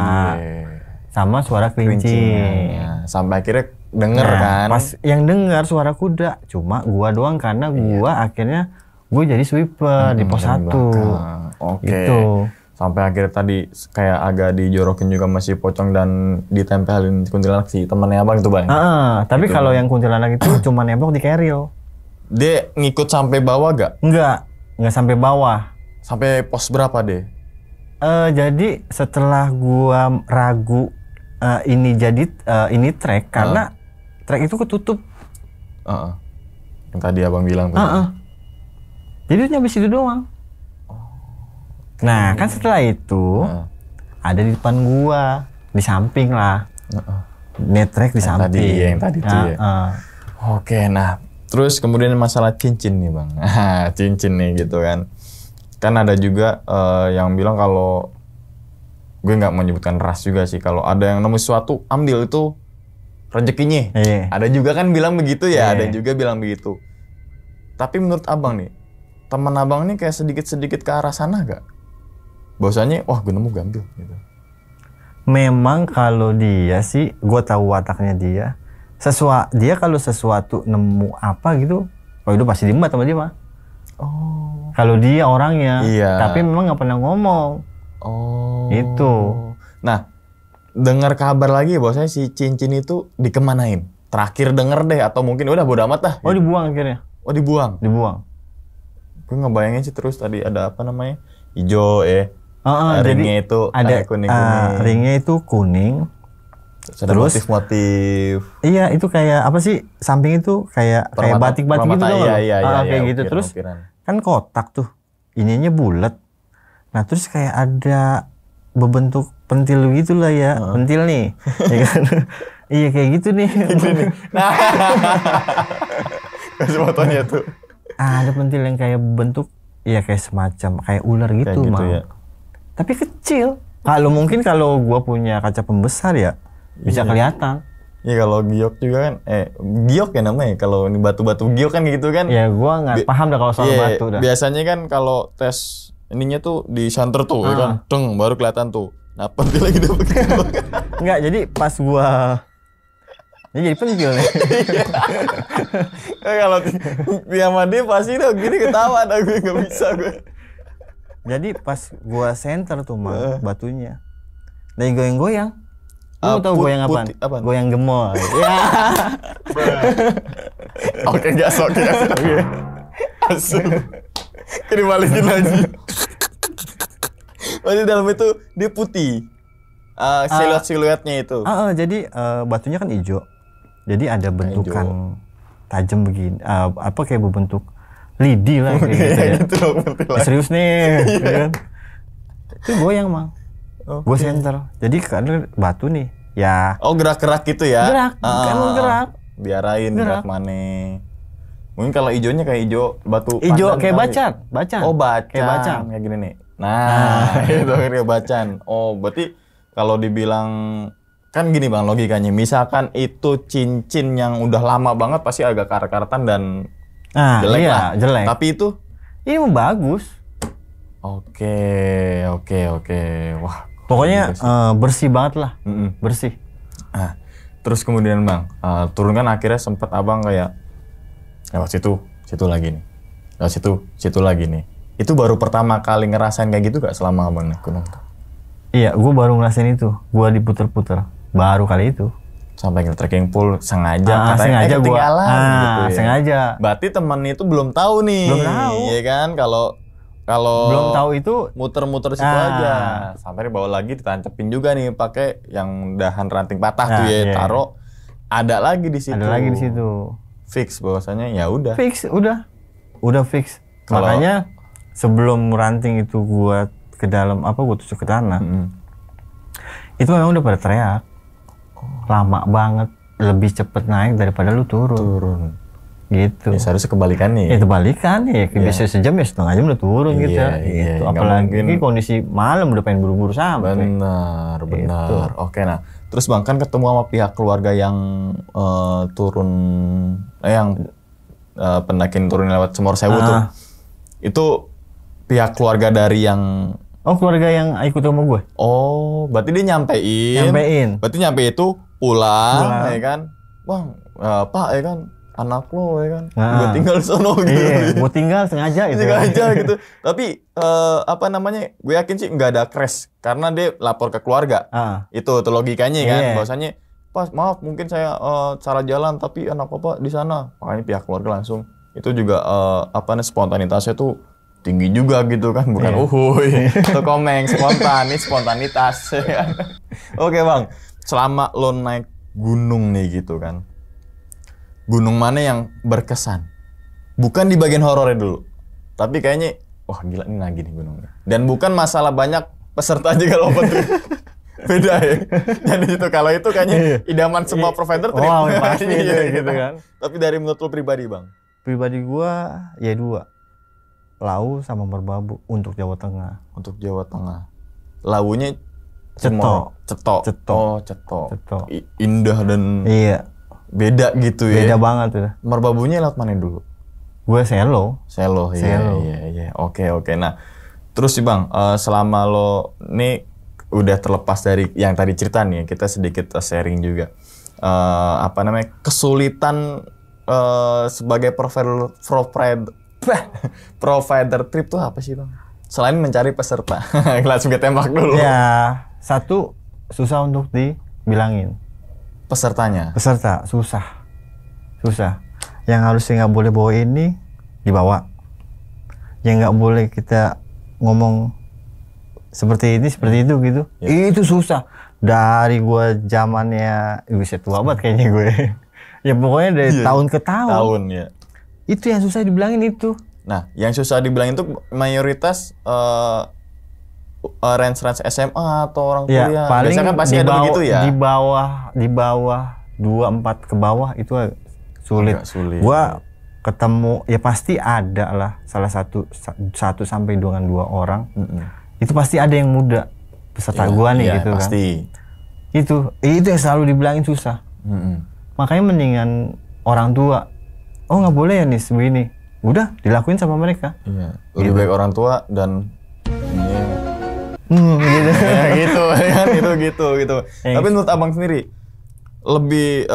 Sama suara kelincing. Sampai akhirnya denger kan. Pas yang dengar suara kuda cuma gua doang, karena gua akhirnya gue jadi sweeper di pos 1. Oke. Gitu. Sampai akhirnya tadi kayak agak dijorokin juga masih pocong dan ditempelin kuntilanak si temannya abang itu bang. Tapi gitu. Kalau yang kuntilanak itu cuma nembok di keril. Dia ngikut sampai bawah gak? Enggak sampai bawah. Sampai pos berapa deh? Jadi setelah gua ragu ini trek, karena trek itu ketutup. Yang tadi abang bilang tuh. Jadi nyampe situ doang. Nah kan setelah itu ada di depan gua, di samping lah. Netrek di samping. Yang tadi tuh ya. Oke, nah terus kemudian masalah cincin nih bang. Cincin nih gitu kan. Kan ada juga yang bilang kalau, gue nggak menyebutkan ras juga sih, kalau ada yang nemu sesuatu ambil itu rezekinya. Ada juga kan bilang begitu ya, ada juga bilang begitu. Tapi menurut abang nih, teman abang nih kayak sedikit-sedikit ke arah sana gak? Bahwasanya wah gue nemu gue ambil gitu. Memang kalau dia sih, gue tahu wataknya dia. Dia kalau sesuatu nemu apa gitu, oh itu pasti diembat sama dia mah. Kalau dia orangnya, tapi memang nggak pernah ngomong. Itu. Nah, dengar kabar lagi bahwasanya si cincin itu dikemanain? Terakhir denger deh, atau mungkin udah bodo amat dah. Gitu. Dibuang akhirnya. Dibuang. Gue ngebayangin sih terus tadi ada apa namanya? Ijo ringnya itu ada kuning-kuning. Ringnya itu kuning. Terus motif-motif. Iya, itu kayak apa sih? Samping itu kayak batik-batik gitu loh. Iya, kayak gitu. Terus kan kotak tuh. Ininya bulat. Nah, terus kayak ada berbentuk pentil gitu lah ya. Pentil nih. Ya kan? Iya, kayak gitu nih. Nah. Kasih fotonya tuh. Ada pentil yang kayak bentuk kayak semacam kayak ular gitu, gitu ya. Tapi kecil. Kalau gua punya kaca pembesar ya bisa kelihatan. Iya, kalau giok juga kan, giok ya namanya. Kalau ini batu-batu giok kan gitu kan. Ya gua nggak paham dah kalau soal batu dah. Biasanya kan kalau tes ininya tuh di santer tuh, ya kan, baru kelihatan tuh. Nah, pentil lagi dapet. Enggak, jadi pas gua Ini jadi pentil nih. Kalau sama dia pasti udah gini ketawa, dah gue nggak bisa gue. Jadi pas gua center tuh mah batunya, lagi goyang-goyang. Lu tahu goyang apaan? Goyang gemol. Ya. Oke, gas oke. Asu. Ini balikin lagi. Berarti dalam itu dia putih. Siluet-siluetnya itu. Jadi batunya kan hijau. Jadi ada bentukan tajam begini. Apa kayak berbentuk lidi lah kayak gitu ya. Gitu loh, serius nih. Ya kan? Itu goyang, Mang. Gue center. Jadi karena batu nih. Ya. Oh, gerak-gerak gitu ya. Gerak. Emang gerak. Biarain gerak mana. Mungkin kalau hijaunya kayak hijau batu hijau kayak bacan. Oh, bacan. Kayak bacan. Kayak gini nih. Nah, itu kayak bacan. Oh, berarti kalau dibilang kan gini Bang logikanya. Misalkan itu cincin yang udah lama banget pasti agak karat-karatan dan jelek lah. Jelek. Tapi itu ini mau bagus. Oke. Wah, pokoknya bersih banget lah. Bersih. Nah, terus kemudian Bang, turun kan akhirnya sempat Abang kayak lewat situ lagi nih. Lewat situ lagi nih. Itu baru pertama kali ngerasain kayak gitu gak selama Abang naik gunung? Iya, gue baru ngerasain itu. Gue diputer-puter. Baru kali itu. Sampai ke trekking pool sengaja katanya ketinggalan gitu ya. Sengaja. Berarti teman itu belum tahu nih. Belum tahu. Iya kan kalau belum tahu itu muter-muter situ aja. Sampai dibawa lagi ditancepin juga nih pakai yang dahan ranting patah tuh ya, taruh. Ada lagi di situ. Fix bahwasanya ya udah. Udah fix. Makanya sebelum ranting itu gua ke dalam gua tusuk ke tanah. Itu memang udah pada teriak. Lama banget, lebih cepet naik daripada lu turun. Gitu. Ya, seharusnya kebalikannya. Itu balikannya. Biasanya sejam ya setengah jam udah turun gitu. Apalagi kondisi malam udah pengen buru-buru sampai. Benar. Gitu. Oke, nah terus Bang kan ketemu sama pihak keluarga yang turun, pendakian turun lewat Cemor Sewu tuh. Itu pihak keluarga dari yang keluarga yang ikut sama gue. Oh, berarti dia nyampein. Berarti nyampe itu pulang. Ya kan? Bang, Pak ya kan? Anak lo ya kan? Gue tinggal di sono gitu. Iya, gue tinggal sengaja gitu. Tapi gue yakin sih nggak ada crash karena dia lapor ke keluarga. Itu logikanya kan. Bahwasanya, Pas, maaf mungkin saya salah jalan tapi anak Bapak di sana. Makanya pihak keluarga langsung. Itu juga spontanitasnya tuh tinggi juga gitu kan, bukan itu komeng, spontanitas. Oke Bang, selama lo naik gunung nih gitu kan, gunung mana yang berkesan? Bukan di bagian horornya dulu, tapi kayaknya wah gila ini lagi nih gunungnya. Dan bukan masalah banyak peserta aja kalau open trip. Beda ya. Jadi itu kalau itu kayaknya idaman semua provider trip. Wah, pasti gitu kan. Tapi dari menurut lo pribadi Bang? Pribadi gua ya 2. Lawu sama Merbabu untuk Jawa Tengah. Untuk Jawa Tengah. Lawunya Cetok. Oh, Cetok. Indah dan beda gitu ya. Beda banget tuh. Merbabunya lewat mana dulu? Gue Selo. Iya. Oke. Nah, terus sih Bang, selama lo nih udah terlepas dari yang tadi cerita nih, kita sedikit sharing juga. Kesulitan sebagai provider trip tuh apa sih Bang? Selain mencari peserta. Langsung ke tembak dulu. Ya, satu susah untuk dibilangin. Peserta susah. Yang harusnya nggak boleh bawa ini dibawa. Yang nggak boleh kita ngomong seperti itu gitu. Itu susah. Dari gua zamannya bisa tua banget kayaknya gue. Ya pokoknya dari tahun ke tahun. Ya. Itu yang susah dibilangin itu. Nah, yang susah dibilangin itu mayoritas range SMA atau orang kuliah. Paling biasanya kan pasti ada begitu ya. Di bawah 24 ke bawah itu sulit. Gua ketemu ya pasti ada lah salah satu sampai dengan 2 orang. Itu pasti ada yang muda peserta gua nih gitu pasti. Kan. Itu yang selalu dibilangin susah. Makanya mendingan orang tua. Oh nggak boleh ya nih begini. Udah dilakuin sama mereka. Iya. Lebih baik orang tua dan gitu. Ya, gitu kan gitu. Tapi menurut Abang sendiri lebih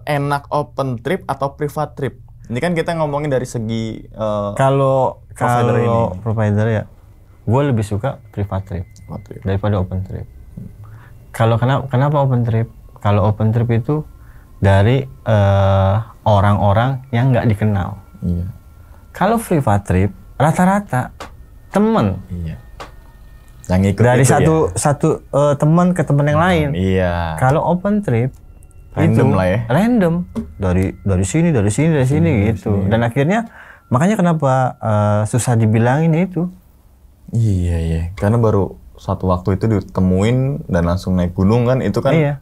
enak open trip atau private trip? Ini kan kita ngomongin dari segi Kalau provider provider ya, gue lebih suka private trip daripada open trip. Kalau kenapa open trip? Kalau open trip itu dari orang-orang yang nggak dikenal. Iya. Kalau private trip rata-rata temen. Iya. Yang ikut Dari itu satu teman ke teman yang lain. Iya. Kalau open trip Random itu lah ya. random dari sini gitu. Dan akhirnya makanya kenapa susah dibilangin itu. Iya. Karena baru satu waktu itu ditemuin dan langsung naik gunung kan, itu kan Iya.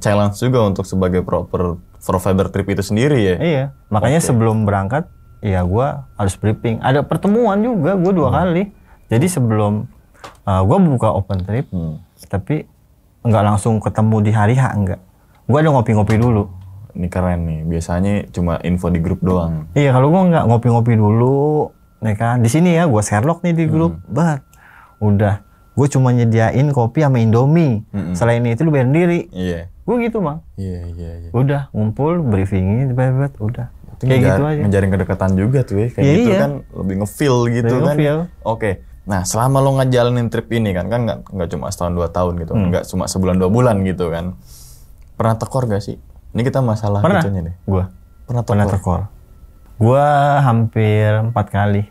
challenge juga untuk sebagai provider trip itu sendiri ya. Iya. Makanya sebelum berangkat ya gua harus briefing. Ada pertemuan juga gua 2 kali. Jadi sebelum gua buka open trip, tapi nggak langsung ketemu di hari H, enggak. Gua ada ngopi-ngopi dulu. Ini keren nih. Biasanya cuma info di grup doang. Iya, kalau gua nggak ngopi-ngopi dulu, ya kan. Di sini ya, gua Sherlock nih di grup. Udah, gue cuma nyediain kopi sama Indomie. Selain itu lu bayar sendiri. Iya. Gue gitu, Bang. Iya. Udah, ngumpul, briefingin, udah. Itu Kayak gitu aja. ngejaring kedekatan juga tuh ya. Kayak gitu kan lebih ngefeel gitu Lebih kan. ngefeel. Oke. Nah, selama lo ngejalanin trip ini kan nggak cuma setahun 2 tahun gitu. Nggak cuma sebulan 2 bulan gitu kan. Pernah tekor gak sih? Ini kita masalah Pernah. itunya nih. Gua Pernah tekor. Gua hampir 4 kali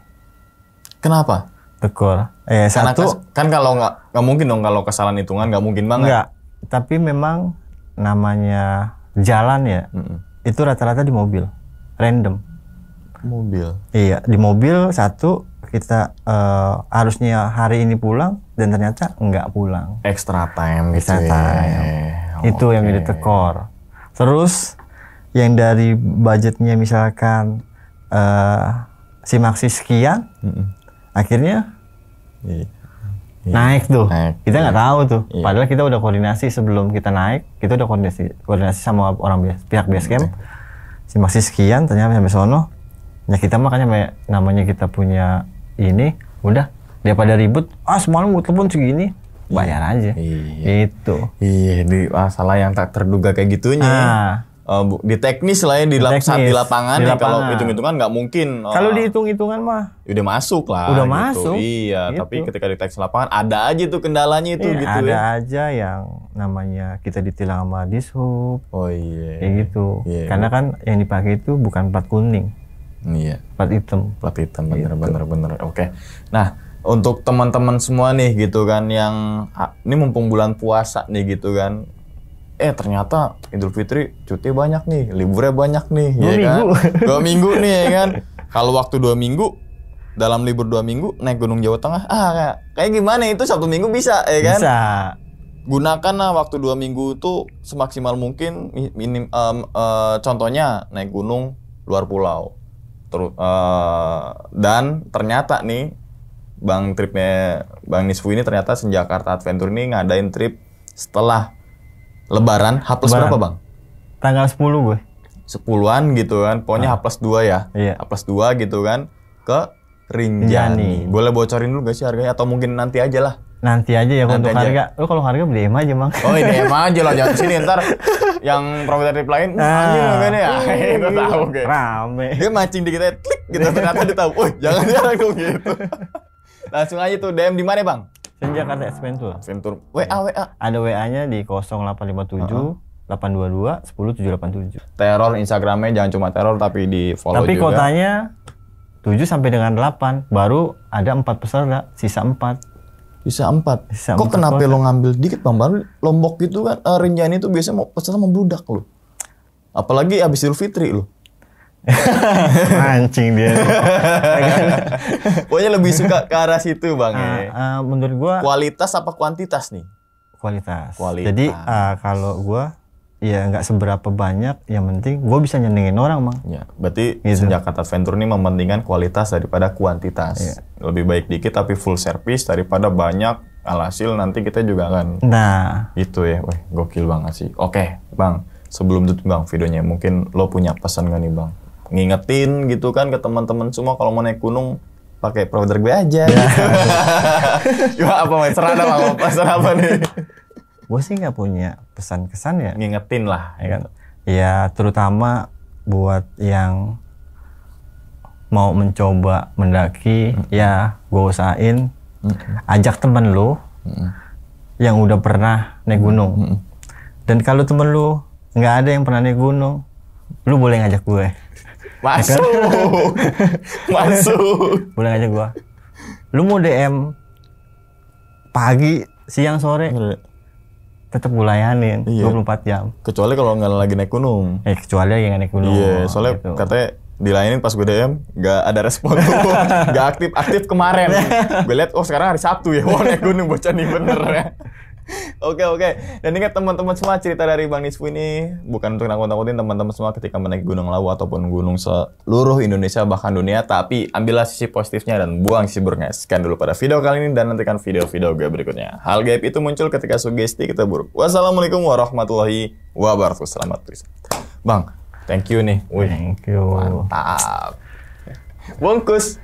Kenapa? tekor. Karena Satu kan kalau nggak mungkin dong kalau kesalahan hitungan nggak mungkin banget. enggak, tapi memang namanya jalan ya. Itu rata-rata di mobil. Random. Mobil. Iya, di mobil satu kita harusnya hari ini pulang dan ternyata enggak pulang. Extra time gitu Extra ya. time. Itu yang jadi tekor. Terus yang dari budgetnya misalkan simaksi sekian, akhirnya Iya. naik tuh. Naik. Kita nggak tahu tuh. Iya. Padahal kita udah koordinasi sebelum kita naik, kita udah koordinasi sama pihak base camp. Simaksi sekian, ternyata sampai sono. Ya kita makanya namanya kita punya ini, udah daripada ribut, semalam gue telepon segini, bayar aja. Iya. Itu. Iya, di masalah yang tak terduga kayak gitunya. Di teknis lah ya, saat di lapangan, ya, kalau hitung-hitungan nggak mungkin. Kalau dihitung-hitungan mah udah masuk lah. udah gitu. masuk. Iya, gitu. Tapi ketika di teknis lapangan ada aja tuh kendalanya itu gitu ada ya. aja yang namanya kita ditilang sama Dishub. Oh iya. Kayak gitu. Iya. Karena kan yang dipakai itu bukan plat kuning, Iya. plat hitam. Plat hitam, bener. Oke. Nah, untuk teman-teman semua nih gitu kan yang ini mumpung bulan puasa nih gitu kan. Ternyata Idul Fitri cuti banyak nih, liburnya banyak nih, 2 ya minggu. kan? 2 minggu nih ya kan. Kalau waktu 2 minggu, dalam libur 2 minggu naik Gunung Jawa Tengah, kayak gimana itu Sabtu Minggu bisa ya kan? Bisa. Gunakanlah waktu 2 minggu itu semaksimal mungkin. Contohnya naik gunung luar pulau. Dan ternyata nih Bang Nisfu ini ternyata Senjakarta Adventure ini ngadain trip setelah Lebaran, H+ berapa Bang? Tanggal 10 gue. 10-an gitu kan, pokoknya H+2 ya. Iya. H+2 gitu kan, ke Rinjani. Boleh bocorin dulu gak sih harganya? Atau mungkin nanti aja lah. Nanti aja ya Nanti untuk aja. harga. Lu kalau harga beli aja, Mang. Oh ini emang aja lah, jangan sini ntar yang provider trip lain, anjing harganya ya, itu tahu kayak. Rame. Dia mancing di kita, klik gitu, ternyata dia tahu, jangan jarang dong gitu. Langsung aja tuh DM di mana Bang? Senjakarta Adventure. Adventure, WA. Ada WA-nya di 0857 822 10787. Teror Instagramnya jangan cuma teror tapi di follow Tapi juga. kotanya 7 sampai dengan 8. Baru ada 4 peserta, sisa 4. Bisa 4. Bisa Kok 4 kenapa kota. lo ngambil dikit Bang? Baru Lombok gitu kan, Rinjani itu biasanya mau peserta membludak lo. Apalagi abis Idul Fitri lo. Mancing dia. Pokoknya lebih suka ke arah situ Bang ya. Menurut gua Kualitas apa kuantitas nih? kualitas. Kualitas. Jadi kalau gua ya nggak seberapa banyak, yang penting gua bisa nyenengin orang, Mang. Ya, berarti Gitu. Senjakarta Adventure ini mementingkan kualitas daripada kuantitas. Iya. Lebih baik dikit tapi full service daripada banyak, alhasil nanti kita juga akan Nah, itu ya. Wah, gokil banget sih. Oke, Bang. Sebelum tutup Bang videonya, mungkin lo punya pesan gak nih Bang? Ngingetin gitu kan ke teman-teman semua kalau mau naik gunung pakai provider gue aja. Ya. Apa Serah Bang, pesan apa nih? gua sih nggak punya kesan-kesan ya. Ngingetin lah, Ya kan? Ya terutama buat yang mau mencoba mendaki, ya gue usahain ajak temen lu yang udah pernah naik gunung. Dan kalau temen lu nggak ada yang pernah naik gunung, lu boleh ngajak gue. Masuk. Masuk. Boleh ngajak gue. Lu mau DM pagi, siang, sore, tetap gue layanin 24 jam. Kecuali kalau nggak lagi naik gunung. Kecuali yang naik gunung. Iya, soalnya gitu. katanya dilayanin pas gue DM nggak ada respon tuh. Nggak aktif kemarin. Gue lihat sekarang hari Sabtu ya. Wah, naik gunung bocah nih bener ya. Oke. Dan ingat teman-teman semua, cerita dari Bang Nisfu ini bukan untuk nakut-nakutin teman-teman semua ketika menaiki Gunung Lawu ataupun gunung seluruh Indonesia bahkan dunia, tapi ambillah sisi positifnya dan buang sisi buruknya. Sekian dulu pada video kali ini dan nantikan video-video gue berikutnya. Hal gaib itu muncul ketika sugesti kita buruk. Wassalamualaikum warahmatullahi wabarakatuh. Selamat beristirahat. Bang, thank you nih. Thank you. Mantap. Bungkus.